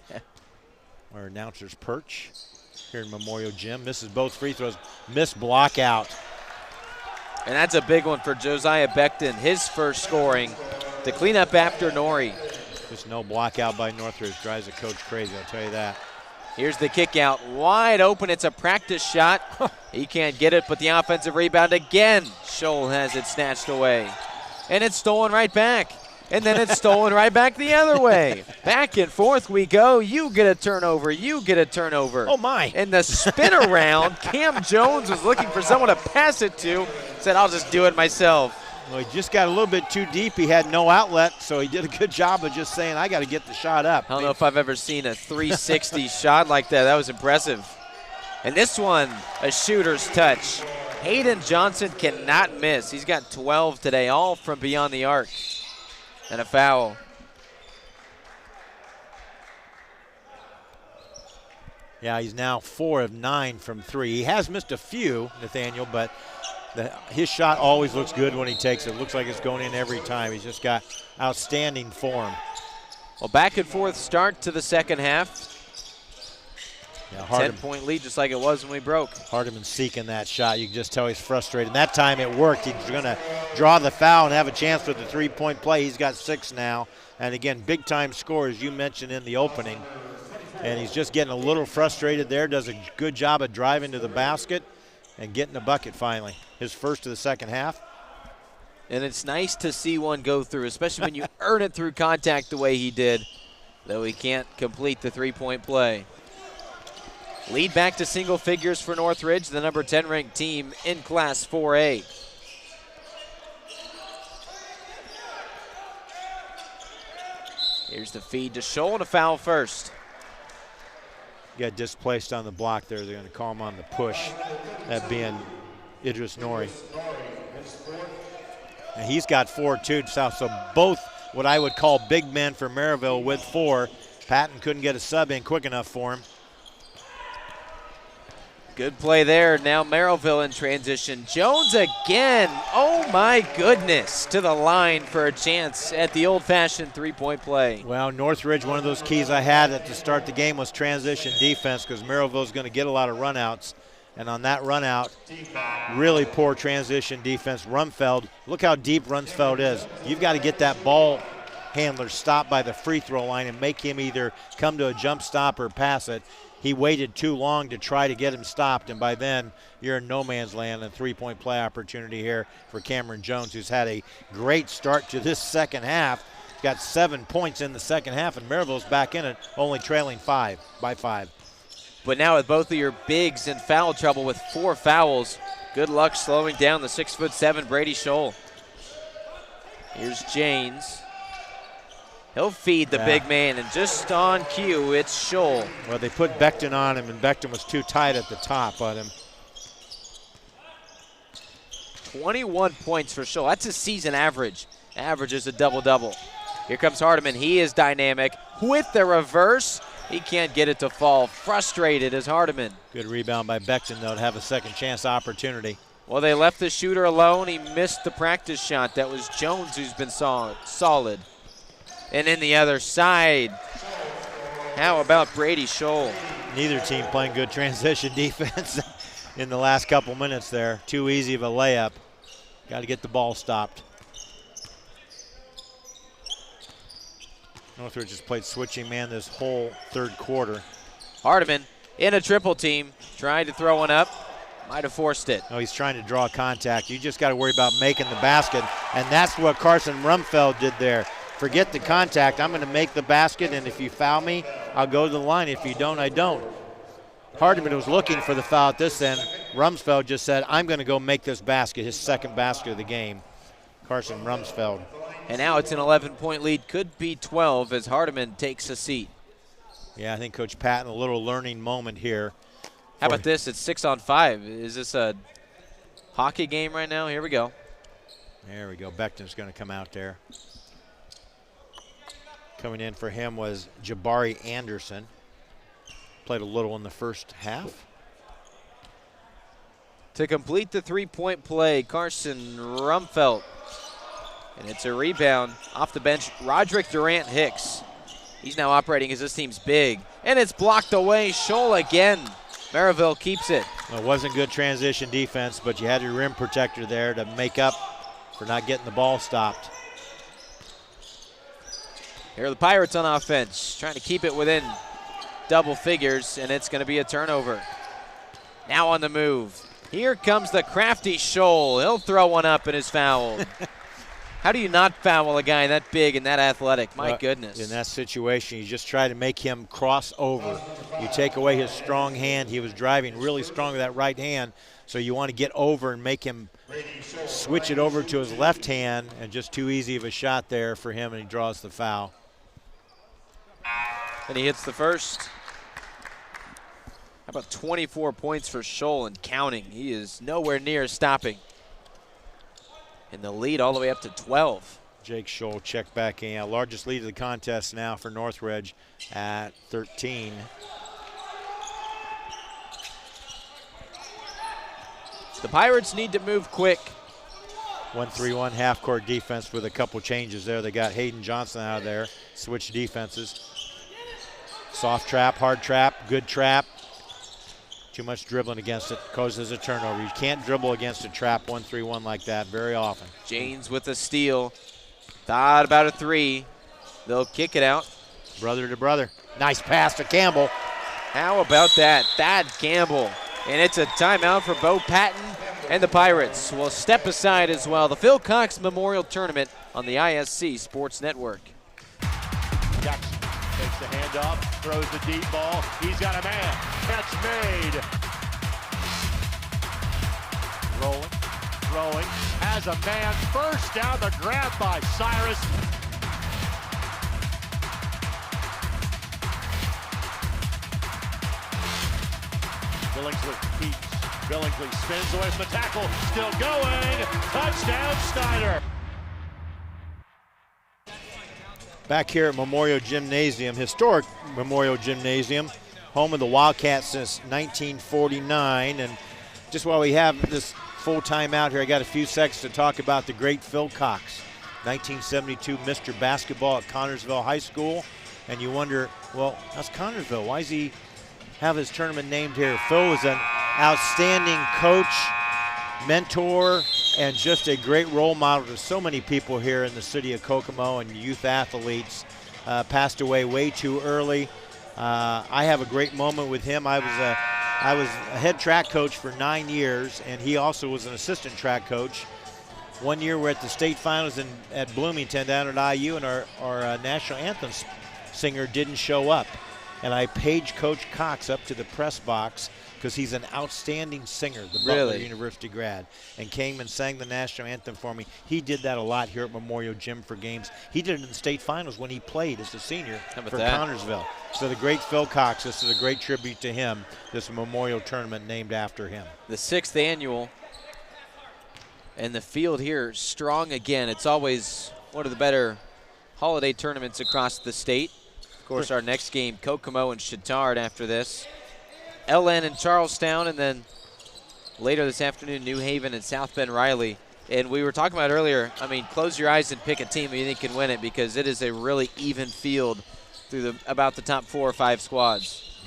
Our announcer's perch here in Memorial Gym. Misses both free throws. Missed block out. And that's a big one for Josiah Becton, his first scoring to clean up after Norrie. Just no block out by Northridge. Drives the coach crazy, I'll tell you that. Here's the kick out, wide open. It's a practice shot. He can't get it, but the offensive rebound again. Scholl has it snatched away. And it's stolen right back. And then it's stolen right back the other way. Back and forth we go. You get a turnover. You get a turnover. Oh, my. And the spin around, Cam Jones was looking for someone to pass it to. Said, I'll just do it myself. Well, he just got a little bit too deep. He had no outlet, so he did a good job of just saying, I got to get the shot up. I don't know if I've ever seen a 360 shot like that. That was impressive. And this one, a shooter's touch. Hayden Johnson cannot miss. He's got 12 today, all from beyond the arc. And a foul. Yeah, he's now 4 of 9 from 3. He has missed a few, Nathaniel, but his shot always looks good when he takes it. Looks like it's going in every time. He's just got outstanding form. Well, back and forth start to the second half. Yeah, 10-point lead just like it was when we broke. Hardiman seeking that shot. You can just tell he's frustrated. And that time it worked. He's going to draw the foul and have a chance with the 3-point play. He's got 6 now. And again, big-time score, as you mentioned in the opening. And he's just getting a little frustrated there. Does a good job of driving to the basket and getting the bucket finally. His first of the second half. And it's nice to see one go through, especially when you earn it through contact the way he did, though he can't complete the 3-point play. Lead back to single figures for Northridge, the number 10 ranked team in Class 4A. Here's the feed to Scholl and a foul first. Got displaced on the block there. They're going to call him on the push, that being Idris Norrie. And he's got 4 too, so both what I would call big men for Merrillville with 4. Patton couldn't get a sub in quick enough for him. Good play there. Now Merrillville in transition. Jones again. Oh my goodness. To the line for a chance at the old-fashioned 3-point play. Well, Northridge, one of those keys I had at the start of the game was transition defense, because Merrillville's going to get a lot of runouts. And on that run out, really poor transition defense. Rumfeld, look how deep Rumfeld is. You've got to get that ball handler stopped by the free throw line and make him either come to a jump stop or pass it. He waited too long to try to get him stopped, and by then you're in no man's land. A 3-point play opportunity here for Cameron Jones, who's had a great start to this second half. Got 7 points in the second half, and Merrillville's back in it, only trailing 5 by 5. But now with both of your bigs in foul trouble with 4 fouls, good luck slowing down the 6'7" Brady Scholl. Here's Janes. He'll feed the big man, and just on cue, it's Scholl. Well, they put Becton on him, and Becton was too tight at the top on him. 21 points for Scholl. That's his season average. Averages a double-double. Here comes Hardiman. He is dynamic with the reverse. He can't get it to fall. Frustrated is Hardiman. Good rebound by Becton, though, to have a second chance opportunity. Well, they left the shooter alone. He missed the practice shot. That was Jones, who's been solid. And in the other side, how about Brady Scholl? Neither team playing good transition defense in the last couple minutes there. Too easy of a layup. Got to get the ball stopped. Northridge has played switching man this whole third quarter. Hardiman in a triple team, trying to throw one up. Might have forced it. Oh, he's trying to draw contact. You just got to worry about making the basket, and that's what Carson Rumfeld did there. Forget the contact. I'm going to make the basket, and if you foul me, I'll go to the line. If you don't, I don't. Hardiman was looking for the foul at this end. Rumsfeld just said, I'm going to go make this basket, his second basket of the game. Carson Rumsfeld. And now it's an 11-point lead. Could be 12 as Hardiman takes a seat. Yeah, I think Coach Patton, a little learning moment here. How about this? It's 6-on-5. Is this a hockey game right now? Here we go. There we go. Beckton's going to come out there. Coming in for him was Jabari Anderson. Played a little in the first half. To complete the three-point play, Carson Rumfeld. And it's a rebound off the bench. Roderick Durant-Hicks. He's now operating as this team's big. And it's blocked away. Scholl again. Merrillville keeps it. Well, it wasn't good transition defense, but you had your rim protector there to make up for not getting the ball stopped. Here are the Pirates on offense, trying to keep it within double figures, and it's going to be a turnover. Now on the move. Here comes the crafty Scholl. He'll throw one up and is fouled. How do you not foul a guy that big and that athletic? My goodness. In that situation, you just try to make him cross over. You take away his strong hand. He was driving really strong with that right hand, so you want to get over and make him switch it over to his left hand, and just too easy of a shot there for him, and he draws the foul. And he hits the first. How about 24 points for Scholl and counting? He is nowhere near stopping. And the lead all the way up to 12. Jake Scholl checked back in. Largest lead of the contest now for Northridge at 13. The Pirates need to move quick. 1-3-1 half-court defense with a couple changes there. They got Hayden Johnson out of there. Switch defenses. Soft trap, hard trap, good trap. Too much dribbling against it causes a turnover. You can't dribble against a trap 1-3-1 like that very often. Janes with a steal. Thought about a three. They'll kick it out. Brother to brother. Nice pass to Campbell. How about that? Thad Campbell. And it's a timeout for Bo Patton, and the Pirates will step aside as well. The Phil Cox Memorial Tournament on the ISC Sports Network. Jackson takes the handoff, throws the deep ball. He's got a man. Catch made. Rolling, throwing, has a man. First down, the grab by Cyrus. Billingsley keeps. Billingsley spins away from the tackle. Still going. Touchdown, Snyder. Back here at Memorial Gymnasium, historic Memorial Gymnasium, home of the Wildcats since 1949. And just while we have this full time out here, I got a few seconds to talk about the great Phil Cox, 1972 Mr. Basketball at Connersville High School. And you wonder, well, that's Connersville. Why does he have his tournament named here? Phil was an outstanding coach, mentor, and just a great role model to so many people here in the city of Kokomo and youth athletes. Passed away way too early. I have a great moment with him. I was a head track coach for 9 years, and he also was an assistant track coach. One year we're at the state finals at Bloomington down at IU, and our national anthem singer didn't show up. And I paged Coach Cox up to the press box because he's an outstanding singer, the Butler University grad, and came and sang the national anthem for me. He did that a lot here at Memorial Gym for games. He did it in the state finals when he played as a senior for Connersville. So the great Phil Cox, this is a great tribute to him, this memorial tournament named after him. The 6th annual, and the field here strong again. It's always one of the better holiday tournaments across the state. Of course, our next game, Kokomo and Chittard after this. LN and Charlestown, and then later this afternoon, New Haven and South Bend Riley. And we were talking about earlier, I mean, close your eyes and pick a team you think can win it, because it is a really even field through about the top 4 or 5 squads.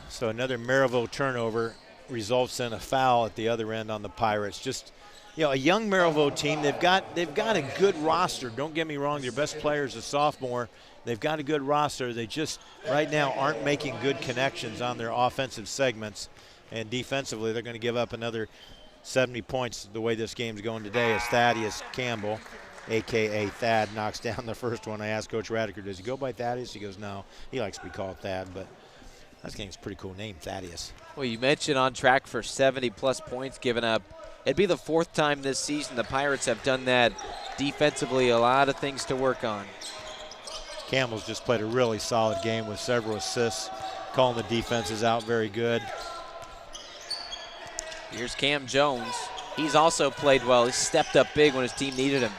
So another Merrillville turnover results in a foul at the other end on the Pirates. Just, you know, a young Merrillville team. They've got a good roster. Don't get me wrong. Their best player is a sophomore. They've got a good roster. They just right now aren't making good connections on their offensive segments, and defensively they're going to give up another 70 points the way this game's going today as Thaddeus Campbell, a.k.a. Thad, knocks down the first one. I asked Coach Radiker, does he go by Thaddeus? He goes, no. He likes to be called Thad, but that game's a pretty cool name, Thaddeus. Well, you mentioned on track for 70-plus points given up. It'd be the 4th time this season the Pirates have done that. Defensively, a lot of things to work on. Campbell's just played a really solid game with several assists, calling the defenses out very good. Here's Cam Jones. He's also played well. He stepped up big when his team needed him.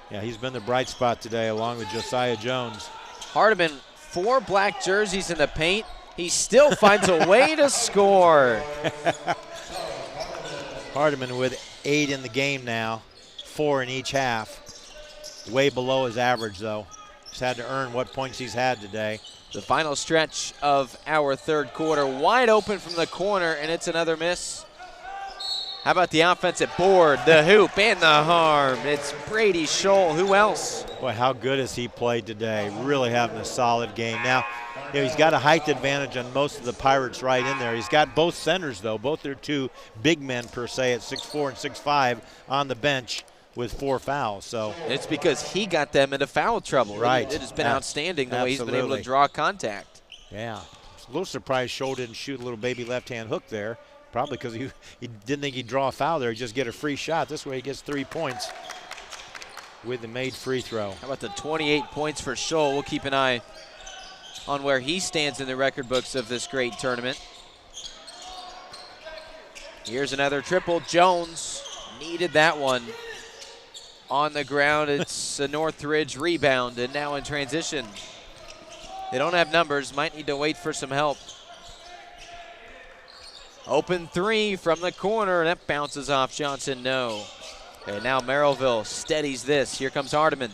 Yeah, he's been the bright spot today along with Josiah Jones. Hardiman, 4 black jerseys in the paint. He still finds a way to score. Hardiman with 8 in the game now, 4 in each half. Way below his average, though. He's had to earn what points he's had today. The final stretch of our 3rd quarter, wide open from the corner, and it's another miss. How about the offensive board, the hoop, and the harm? It's Brady Scholl. Who else? Boy, how good has he played today. Really having a solid game. Now, you know, he's got a height advantage on most of the Pirates right in there. He's got both centers, though. Both their 2 big men, per se, at 6'4" and 6'5", on the bench with 4 fouls. So it's because he got them into foul trouble. Right. It has been outstanding the way he's been able Absolutely. to draw contact. Yeah. A little surprised Scholl didn't shoot a little baby left-hand hook there. Probably because he didn't think he'd draw a foul there. He'd just get a free shot. This way he gets 3 points with the made free throw. How about the 28 points for Scholl? We'll keep an eye on where he stands in the record books of this great tournament. Here's another triple. Jones needed that one. On the ground, it's a Northridge rebound, and now in transition. They don't have numbers, might need to wait for some help. Open 3 from the corner, and that bounces off Johnson, no. And now Merrillville steadies this. Here comes Hardiman.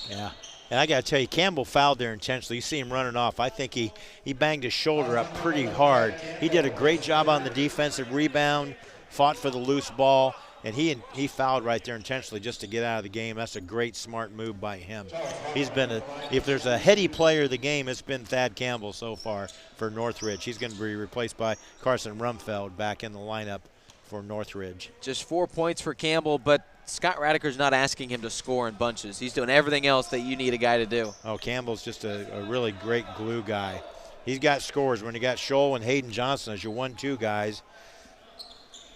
Yeah, and I got to tell you, Campbell fouled there intentionally. You see him running off. I think he banged his shoulder up pretty hard. He did a great job on the defensive rebound, fought for the loose ball, and he fouled right there intentionally just to get out of the game. That's a great, smart move by him. He's been if there's a heady player of the game, it's been Thad Campbell so far for Northridge. He's going to be replaced by Carson Rumfeld back in the lineup for Northridge. Just 4 points for Campbell, but Scott Radiker's not asking him to score in bunches. He's doing everything else that you need a guy to do. Oh, Campbell's just a really great glue guy. He's got scores. When you got Scholl and Hayden Johnson as your 1-2 guys,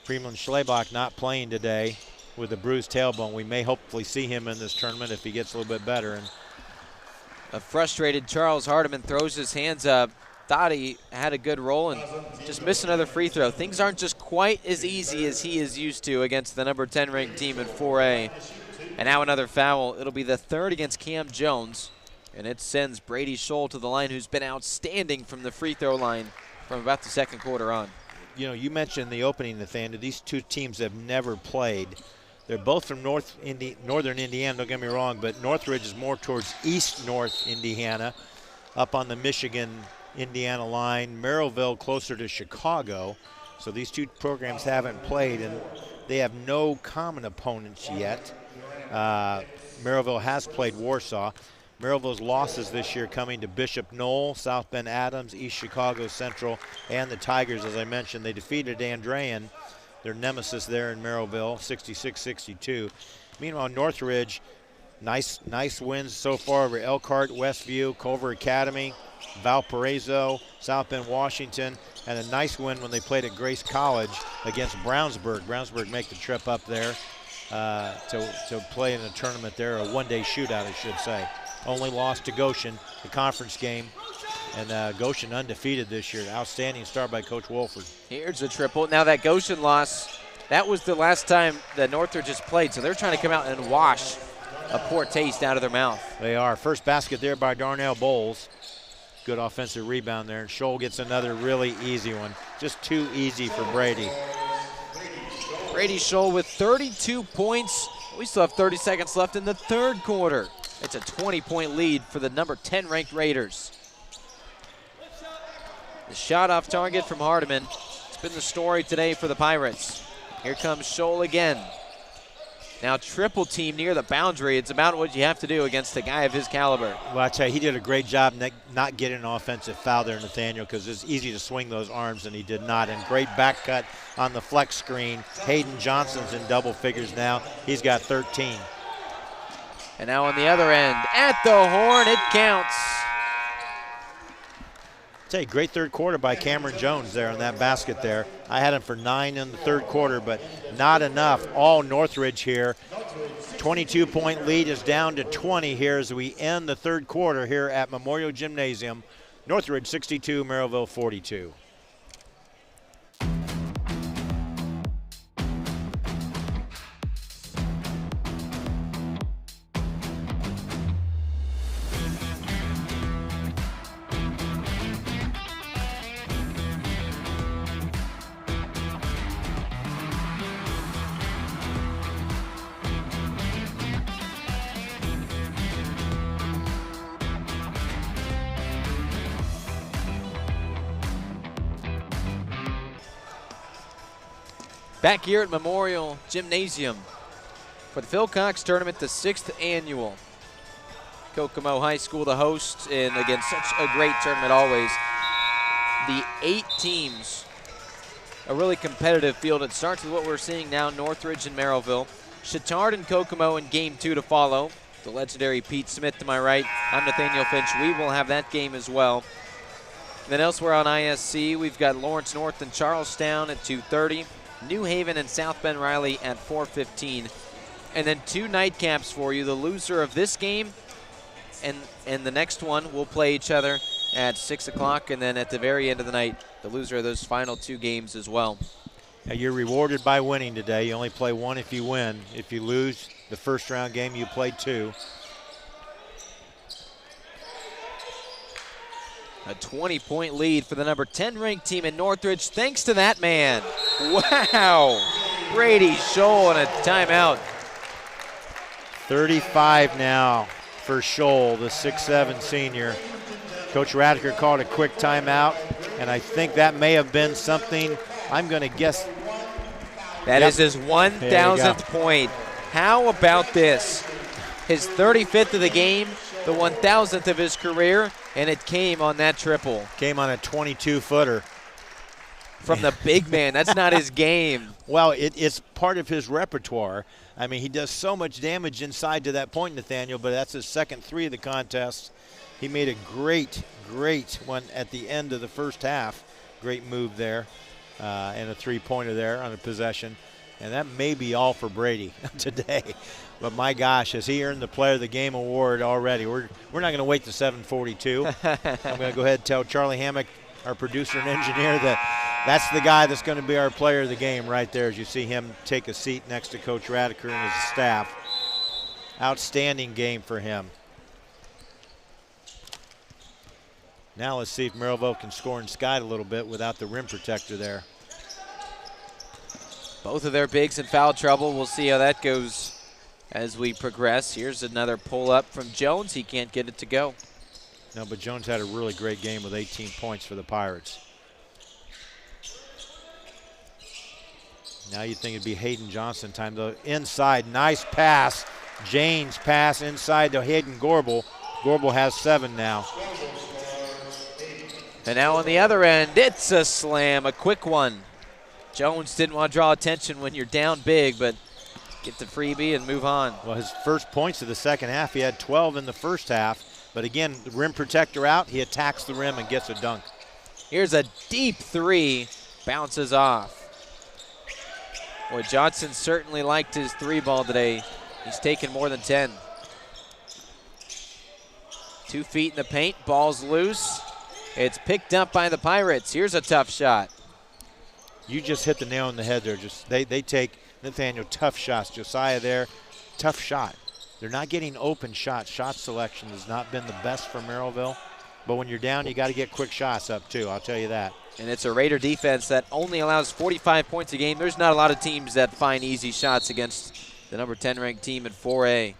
Freeman Schlebach not playing today with a bruised tailbone. We may hopefully see him in this tournament if he gets a little bit better. And a frustrated Charles Hardiman throws his hands up. Thought he had a good roll and just missed another free throw. Things aren't just quite as easy as he is used to against the number 10 ranked team in 4A. And now another foul. It'll be the 3rd against Cam Jones. And it sends Brady Scholl to the line, who's been outstanding from the free throw line from about the 2nd quarter on. You know, you mentioned the opening, Nathaniel. These 2 teams have never played. They're both from northern Indiana, don't get me wrong, but Northridge is more towards east-north Indiana, up on the Michigan-Indiana line. Merrillville closer to Chicago. So these 2 programs haven't played, and they have no common opponents yet. Merrillville has played Warsaw. Merrillville's losses this year coming to Bishop Knoll, South Bend Adams, East Chicago Central, and the Tigers, as I mentioned. They defeated Andrean, their nemesis there in Merrillville, 66-62. Meanwhile, Northridge, nice wins so far over Elkhart, Westview, Culver Academy, Valparaiso, South Bend, Washington, and a nice win when they played at Grace College against Brownsburg. Brownsburg make the trip up there to play in a tournament there, a one-day shootout, I should say. Only lost to Goshen, the conference game, and Goshen undefeated this year. Outstanding start by Coach Wolford. Here's a triple. Now that Goshen loss, that was the last time that Northridge has played, so they're trying to come out and wash a poor taste out of their mouth. They are. First basket there by Darnell Bowles. Good offensive rebound there, and Scholl gets another really easy one. Just too easy for Brady. Brady Scholl with 32 points. We still have 30 seconds left in the third quarter. It's a 20-point lead for the number 10 ranked Raiders. The shot off target from Hardiman. It's been the story today for the Pirates. Here comes Scholl again. Now triple team near the boundary. It's about what you have to do against a guy of his caliber. Well, I tell you, he did a great job not getting an offensive foul there, Nathaniel, because it's easy to swing those arms, and he did not. And great back cut on the flex screen. Hayden Johnson's in double figures now. He's got 13. And now on the other end, at the horn, it counts. Tell you, great third quarter by Cameron Jones there on that basket there. I had him for 9 in the third quarter, but not enough. All Northridge here. 22-point lead is down to 20 here as we end the third quarter here at Memorial Gymnasium. Northridge 62, Merrillville 42. Back here at Memorial Gymnasium for the Phil Cox Tournament, the 6th annual. Kokomo High School the host, and again, such a great tournament always. The 8 teams, a really competitive field. It starts with what we're seeing now, Northridge and Merrillville. Chittard and Kokomo in game 2 to follow. The legendary Pete Smith to my right. I'm Nathaniel Finch. We will have that game as well. And then elsewhere on ISC, we've got Lawrence North and Charlestown at 2:30. New Haven and South Bend Riley at 4:15. And then 2 nightcaps for you. The loser of this game and the next one will play each other at 6 o'clock. And then at the very end of the night, the loser of those final 2 games as well. Now you're rewarded by winning today. You only play 1 if you win. If you lose the first round game, you play 2. A 20-point lead for the number 10 ranked team in Northridge, thanks to that man. Wow. Brady Scholl on a timeout. 35 now for Scholl, the 6'7" senior. Coach Radiker called a quick timeout, and I think that may have been something, I'm going to guess. That is his 1,000th point. How about this? His 35th of the game, the 1,000th of his career, and it came on that triple. Came on a 22-footer. From the big man. That's not his game. Well, it's part of his repertoire. I mean, he does so much damage inside to that point, Nathaniel, but that's his second 3 of the contest. He made a great one at the end of the first half. Great move there, and a 3-pointer there on a possession. And that may be all for Brady today. But my gosh, has he earned the Player of the Game award already? We're not going to wait to 7:42. I'm going to go ahead and tell Charlie Hammock, our producer and engineer, that's the guy that's going to be our Player of the Game right there, as you see him take a seat next to Coach Radiker and his staff. Outstanding game for him. Now let's see if Merrillville can score and skite a little bit without the rim protector there. Both of their bigs in foul trouble. We'll see how that goes as we progress. Here's another pull-up from Jones. He can't get it to go. No, but Jones had a really great game with 18 points for the Pirates. Now you'd think it'd be Hayden Johnson time, though. Inside, nice pass. Jane's pass inside to Hayden Gorbel. Gorbel has 7 now. And now on the other end, it's a slam, a quick one. Jones didn't want to draw attention when you're down big, but get the freebie and move on. Well, his first points of the second half, he had 12 in the first half. But again, the rim protector out, he attacks the rim and gets a dunk. Here's a deep 3, bounces off. Boy, Johnson certainly liked his 3 ball today. He's taken more than 10. 2 feet in the paint, ball's loose. It's picked up by the Pirates. Here's a tough shot. You just hit the nail on the head there. They take, Nathaniel, tough shots. Josiah there, tough shot. They're not getting open shots. Shot selection has not been the best for Merrillville. But when you're down, you got to get quick shots up too, I'll tell you that. And it's a Raider defense that only allows 45 points a game. There's not a lot of teams that find easy shots against the number 10 ranked team in 4A.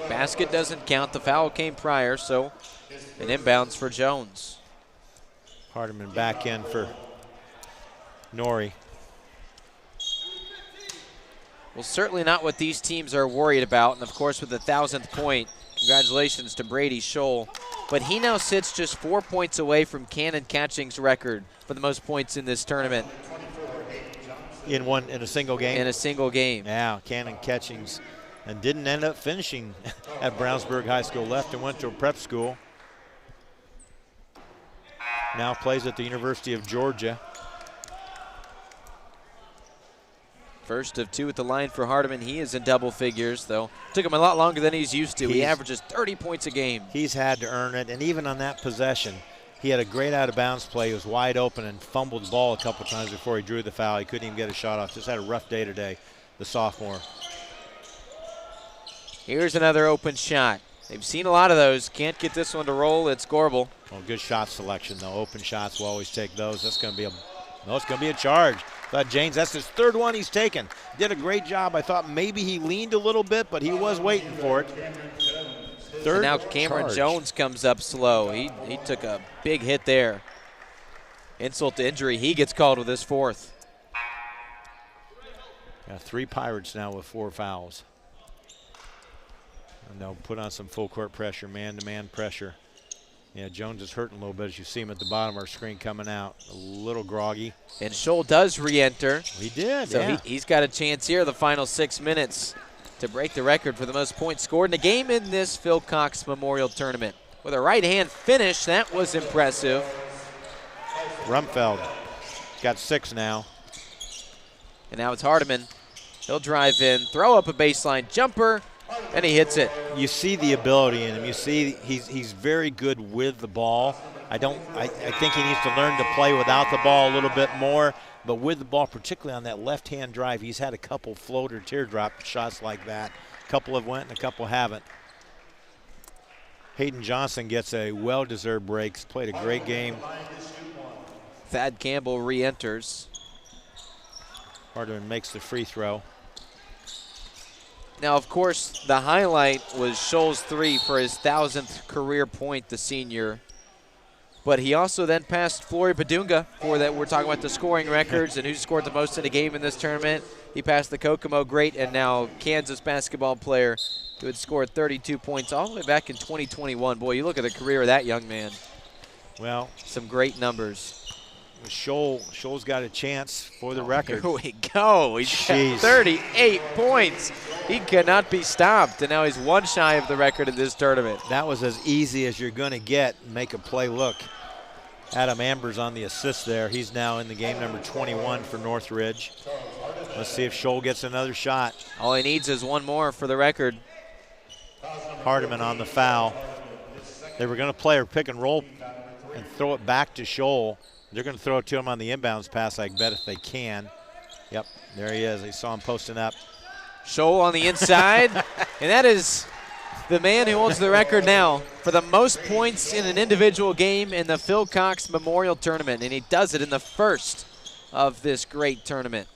Basket doesn't count. The foul came prior, so an inbounds for Jones. Hardiman back in for Norrie. Well, certainly not what these teams are worried about. And, of course, with the 1,000th point, congratulations to Brady Scholl. But he now sits just 4 points away from Cannon Catching's record for the most points in this tournament. In a single game? In a single game. Yeah, Cannon Catchings, and didn't end up finishing at Brownsburg High School. Left and went to a prep school. Now plays at the University of Georgia. First of 2 at the line for Hardiman. He is in double figures, though. Took him a lot longer than he's used to. He averages 30 points a game. He's had to earn it, and even on that possession, he had a great out-of-bounds play. He was wide open and fumbled the ball a couple times before he drew the foul. He couldn't even get a shot off. Just had a rough day today, the sophomore. Here's another open shot. They've seen a lot of those. Can't get this one to roll. It's Gorbel. Well, good shot selection, though. Open shots, we'll always take those. That's going to be a charge. Thought James, that's his third one he's taken. Did a great job. I thought maybe he leaned a little bit, but he was waiting for it. Third and now Cameron charge. Jones comes up slow. He took a big hit there. Insult to injury. He gets called with his 4th. Got 3 Pirates now with 4 fouls. And they'll put on some full court pressure, man-to-man pressure. Yeah, Jones is hurting a little bit as you see him at the bottom of our screen coming out. A little groggy. And Scholl does re-enter. He did, so yeah. He's got a chance here the final 6 minutes to break the record for the most points scored in a game in this Phil Cox Memorial Tournament. With a right-hand finish, that was impressive. Rumfeld got 6 now. And now it's Hardiman. He'll drive in, throw up a baseline jumper, and he hits it. You see the ability in him. You see he's very good with the ball. I think he needs to learn to play without the ball a little bit more, but with the ball, particularly on that left-hand drive, he's had a couple floater teardrop shots like that. A couple have went and a couple haven't. Hayden Johnson gets a well-deserved break. He's played a great game. Thad Campbell re-enters. Hardiman makes the free throw. Now, of course, the highlight was Scholl's 3 for his 1,000th career point, the senior. But he also then passed Flory Padunga for that. We're talking about the scoring records and who scored the most in a game in this tournament. He passed the Kokomo great and now Kansas basketball player who had scored 32 points all the way back in 2021. Boy, you look at the career of that young man. Well, some great numbers. Scholl's got a chance for the record. Here we go. He's got 38 points. He cannot be stopped, and now he's 1 shy of the record in this tournament. That was as easy as you're going to get. Make a play look. Adam Amber's on the assist there. He's now in the game, number 21 for Northridge. Let's see if Scholl gets another shot. All he needs is 1 more for the record. Hardiman on the foul. They were going to play a pick and roll and throw it back to Scholl. They're going to throw it to him on the inbounds pass, I bet, if they can. Yep, there he is. They saw him posting up. Scholl on the inside, and that is the man who holds the record now for the most points in an individual game in the Phil Cox Memorial Tournament, and he does it in the first of this great tournament.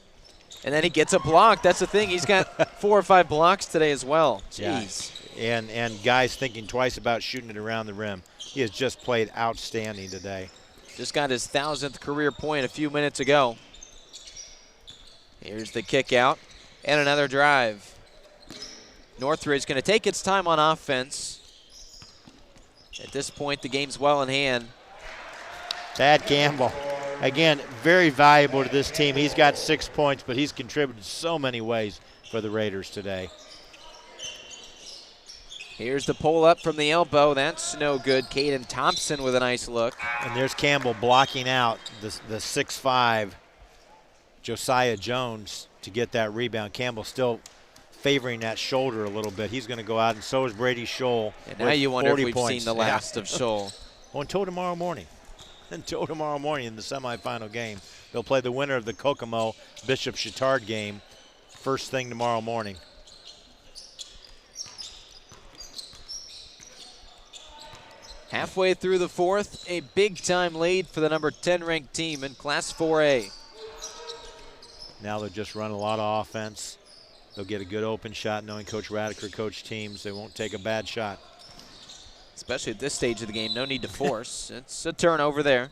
And then he gets a block. That's the thing. He's got 4 or 5 blocks today as well. Jeez. Yeah. And guys thinking twice about shooting it around the rim. He has just played outstanding today. Just got his 1,000th career point a few minutes ago. Here's the kick out and another drive. Northridge going to take its time on offense. At this point, the game's well in hand. Thad Campbell, again, very valuable to this team. He's got 6 points, but he's contributed so many ways for the Raiders today. Here's the pull up from the elbow. That's no good. Caden Thompson with a nice look. And there's Campbell blocking out the 6'5", Josiah Jones to get that rebound. Campbell still favoring that shoulder a little bit. He's going to go out, and so is Brady Scholl. And now you wonder if we've points. seen the last of Scholl. Well, until tomorrow morning. Until tomorrow morning in the semifinal game. They'll play the winner of the Kokomo Bishop Chittard game first thing tomorrow morning. Halfway through the fourth, a big-time lead for the number 10 ranked team in Class 4A. Now they'll just run a lot of offense. They'll get a good open shot, knowing Coach Radiker coach teams. They won't take a bad shot. Especially at this stage of the game, no need to force. It's a turnover there.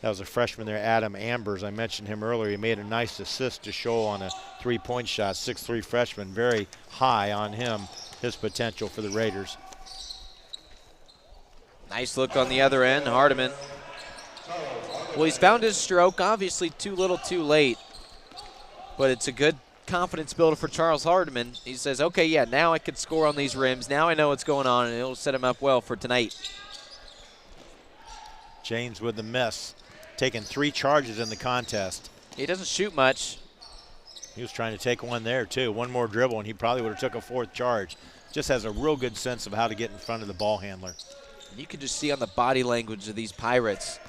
That was a freshman there, Adam Ambers. I mentioned him earlier. He made a nice assist to Scholl on a three-point shot. 6'3" freshman, very high on him, his potential for the Raiders. Nice look on the other end, Hardiman. Well, he's found his stroke, obviously too little too late. But it's a good confidence builder for Charles Hardiman. He says, okay, yeah, now I can score on these rims. Now I know what's going on, and it'll set him up well for tonight. James with the miss. Taking 3 charges in the contest. He doesn't shoot much. He was trying to take one there, too. One more dribble, and he probably would have took a 4th charge. Just has a real good sense of how to get in front of the ball handler. You can just see on the body language of these Pirates,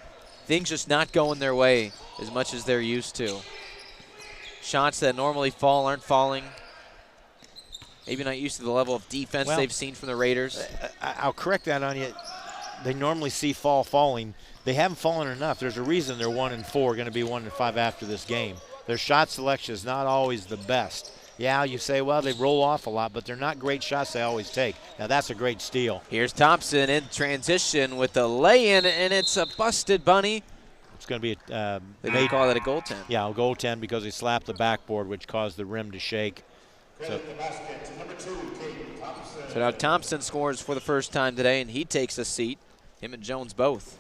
things just not going their way as much as they're used to. Shots that normally fall aren't falling. Maybe not used to the level of defense they've seen from the Raiders. I'll correct that on you. They normally see falling. They haven't fallen enough. There's a reason they're 1-4, going to be 1-5 after this game. Their shot selection is not always the best. Yeah, you say, well, they roll off a lot, but they're not great shots they always take. Now, that's a great steal. Here's Thompson in transition with the lay-in, and it's a busted bunny. It's going to be a they may call it a goaltend. Yeah, a goaltend because he slapped the backboard, which caused the rim to shake. So now Thompson scores for the first time today, and he takes a seat. Him and Jones both.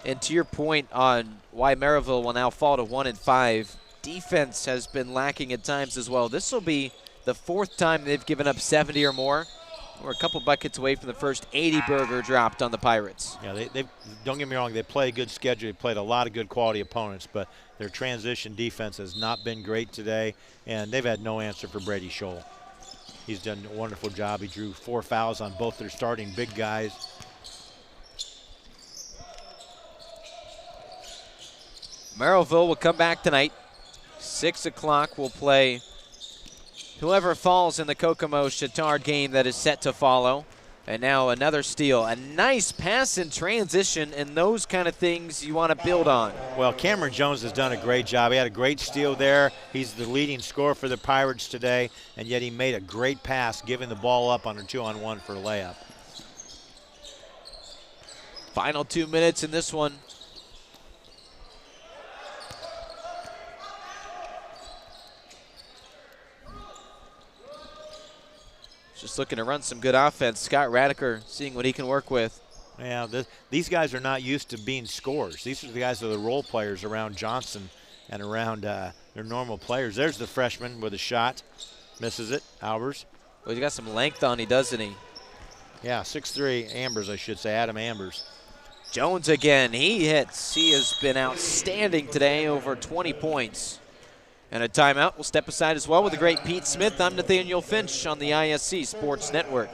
And to your point on why Merrillville will now fall to 1-5, defense has been lacking at times as well. This will be the 4th time they've given up 70 or more. We're a couple buckets away from the first 80 burger dropped on the Pirates. Yeah, they don't get me wrong, they play a good schedule. They played a lot of good quality opponents, but their transition defense has not been great today, and they've had no answer for Brady Scholl. He's done a wonderful job. He drew 4 fouls on both their starting big guys. Merrillville will come back tonight. 6 o'clock will play whoever falls in the Kokomo-Chittard game that is set to follow. And now another steal. A nice pass in transition, and those kind of things you want to build on. Well, Cameron Jones has done a great job. He had a great steal there. He's the leading scorer for the Pirates today, and yet he made a great pass, giving the ball up on a 2-on-1 for a layup. Final 2 minutes in this one. Just looking to run some good offense. Scott Radiker seeing what he can work with. Yeah, these guys are not used to being scorers. These are the guys that are the role players around Johnson and around their normal players. There's the freshman with a shot. Misses it, Albers. Well, he's got some length on he, doesn't he? Yeah, 6'3", Ambers, I should say, Adam Ambers. Jones again, he hits. He has been outstanding today, over 20 points. And a timeout. We'll step aside as well with the great Pete Smith. I'm Nathaniel Finch on the ISC Sports Network.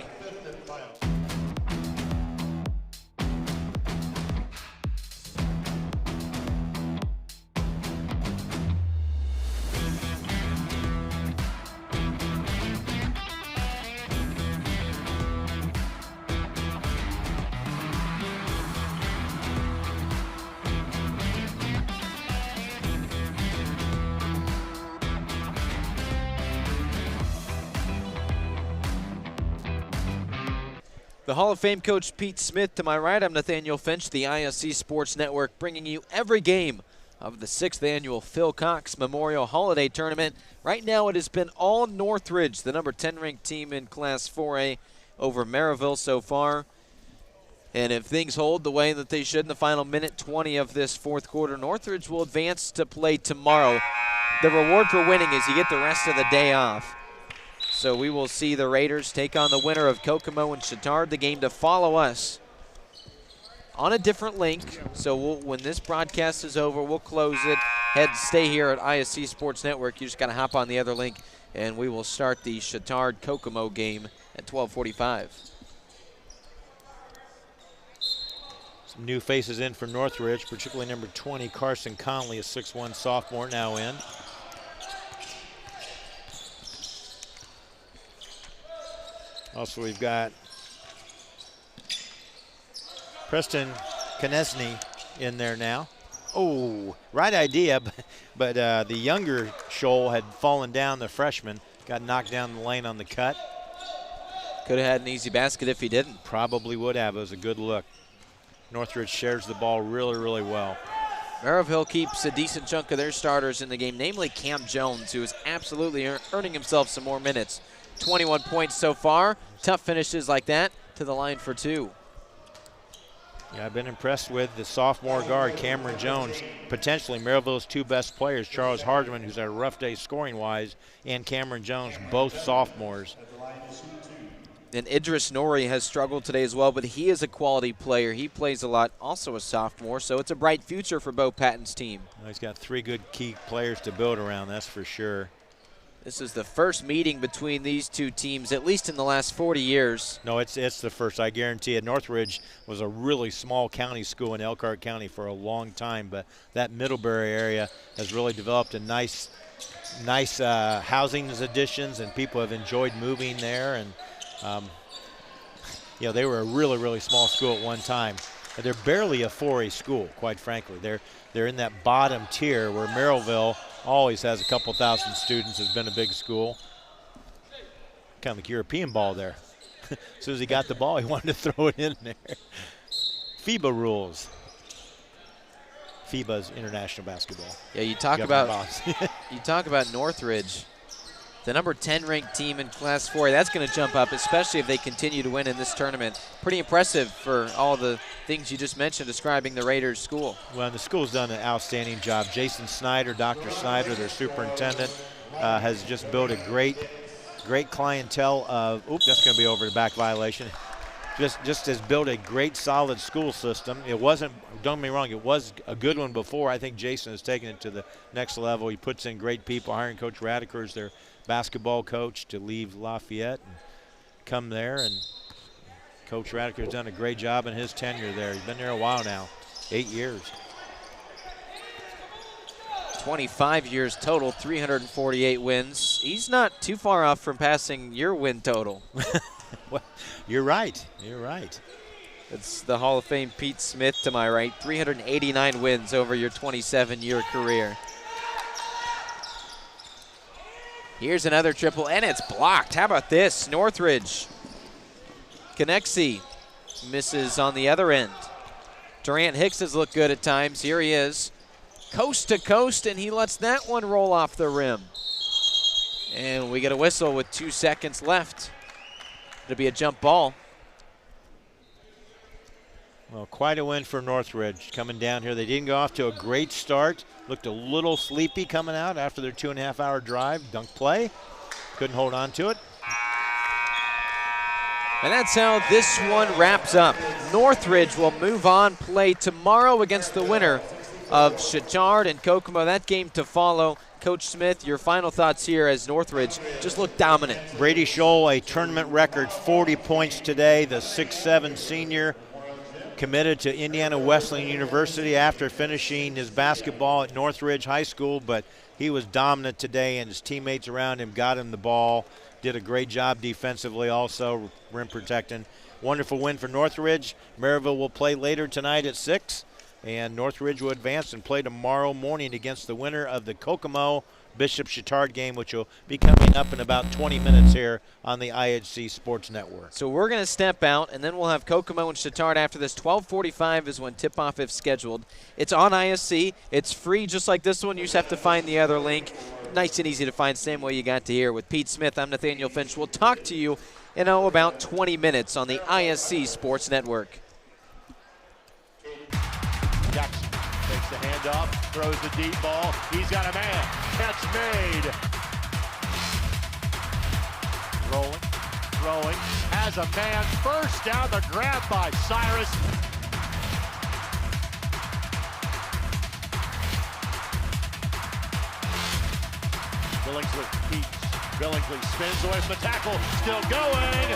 The Hall of Fame coach Pete Smith to my right. I'm Nathaniel Finch, the ISC Sports Network, bringing you every game of the 6th annual Phil Cox Memorial Holiday Tournament. Right now it has been all Northridge, the number 10 ranked team in Class 4A, over Merrillville so far. And if things hold the way that they should in the final minute 20 of this 4th quarter, Northridge will advance to play tomorrow. The reward for winning is you get the rest of the day off. So we will see the Raiders take on the winner of Kokomo and Chittard, the game to follow us on a different link. So when this broadcast is over, we'll close it. Stay here at ISC Sports Network. You just got to hop on the other link, and we will start the Chittard-Kokomo game at 12:45. Some new faces in for Northridge, particularly number 20, Carson Conley, a 6'1" sophomore, now in. Also, we've got Preston Konechny in there now. Oh, right idea, but the younger Scholl had fallen down, the freshman, got knocked down the lane on the cut. Could have had an easy basket if he didn't. Probably would have. It was a good look. Northridge shares the ball really, really well. Merrillville keeps a decent chunk of their starters in the game, namely Cam Jones, who is absolutely earning himself some more minutes. 21 points so far. Tough finishes like that to the line for 2. Yeah, I've been impressed with the sophomore guard, Cameron Jones, potentially Merrillville's 2 best players, Charles Hardman, who's had a rough day scoring-wise, and Cameron Jones, both sophomores. And Idris Nori has struggled today as well, but he is a quality player. He plays a lot, also a sophomore, so it's a bright future for Bo Patton's team. Well, he's got 3 good key players to build around, that's for sure. This is the first meeting between these 2 teams, at least in the last 40 years. No, it's the first, I guarantee it. Northridge was a really small county school in Elkhart County for a long time, but that Middlebury area has really developed a nice housing additions, and people have enjoyed moving there. And you know, they were a really, really small school at one time. But they're barely a 4A school, quite frankly. They're in that bottom tier where Merrillville always has a couple thousand students, has been a big school. Kind of like European ball there. As soon as he got the ball, he wanted to throw it in there. FIBA rules. FIBA's international basketball. Yeah, you talk about Northridge, the number 10 ranked team in Class 4. That's going to jump up, especially if they continue to win in this tournament. Pretty impressive for all the things you just mentioned describing the Raiders school. Well, the school's done an outstanding job. Jason Snyder, Dr. Snyder, their superintendent, has just built a great clientele of, oops, that's going to be over the back violation. Just has built a great, solid school system. It wasn't, don't get me wrong, it was a good one before. I think Jason has taken it to the next level. He puts in great people, hiring Coach Radiker as their basketball coach to leave Lafayette and come there. And Coach Radiker has done a great job in his tenure there. He's been there a while now, 8 years. 25 years total, 348 wins. He's not too far off from passing your win total. Well, you're right. You're right. It's the Hall of Fame Pete Smith to my right. 389 wins over your 27-year career. Here's another triple, and it's blocked. How about this? Northridge. Konechny misses on the other end. Durant Hicks has looked good at times. Here he is. Coast to coast, and he lets that one roll off the rim. And we get a whistle with 2 seconds left. It'll be a jump ball. Well, quite a win for Northridge coming down here. They didn't go off to a great start. Looked a little sleepy coming out after their 2.5-hour drive. Dunk play. Couldn't hold on to it. And that's how this one wraps up. Northridge will move on, play tomorrow against the winner of Chittard and Kokomo. That game to follow. Coach Smith, your final thoughts here as Northridge just looked dominant. Brady Scholl, a tournament record 40 points today. The 6'7" senior committed to Indiana Wesleyan University after finishing his basketball at Northridge High School, but he was dominant today, and his teammates around him got him the ball. Did a great job defensively also, rim protecting. Wonderful win for Northridge. Merrillville will play later tonight at 6. And Northridge will advance and play tomorrow morning against the winner of the Kokomo Bishop Chittard game, which will be coming up in about 20 minutes here on the IHC Sports Network. So we're going to step out, and then we'll have Kokomo and Chittard after this. 12:45 is when tip-off if scheduled. It's on ISC. It's free just like this one. You just have to find the other link. Nice and easy to find, same way you got to here. With Pete Smith, I'm Nathaniel Finch. We'll talk to you in about 20 minutes on the ISC Sports Network. Jackson takes the handoff, throws the deep ball. He's got a man. Catch made. Rolling, throwing, has a man. First down, the grab by Cyrus. Billingsley keeps. Billingsley spins away from the tackle. Still going.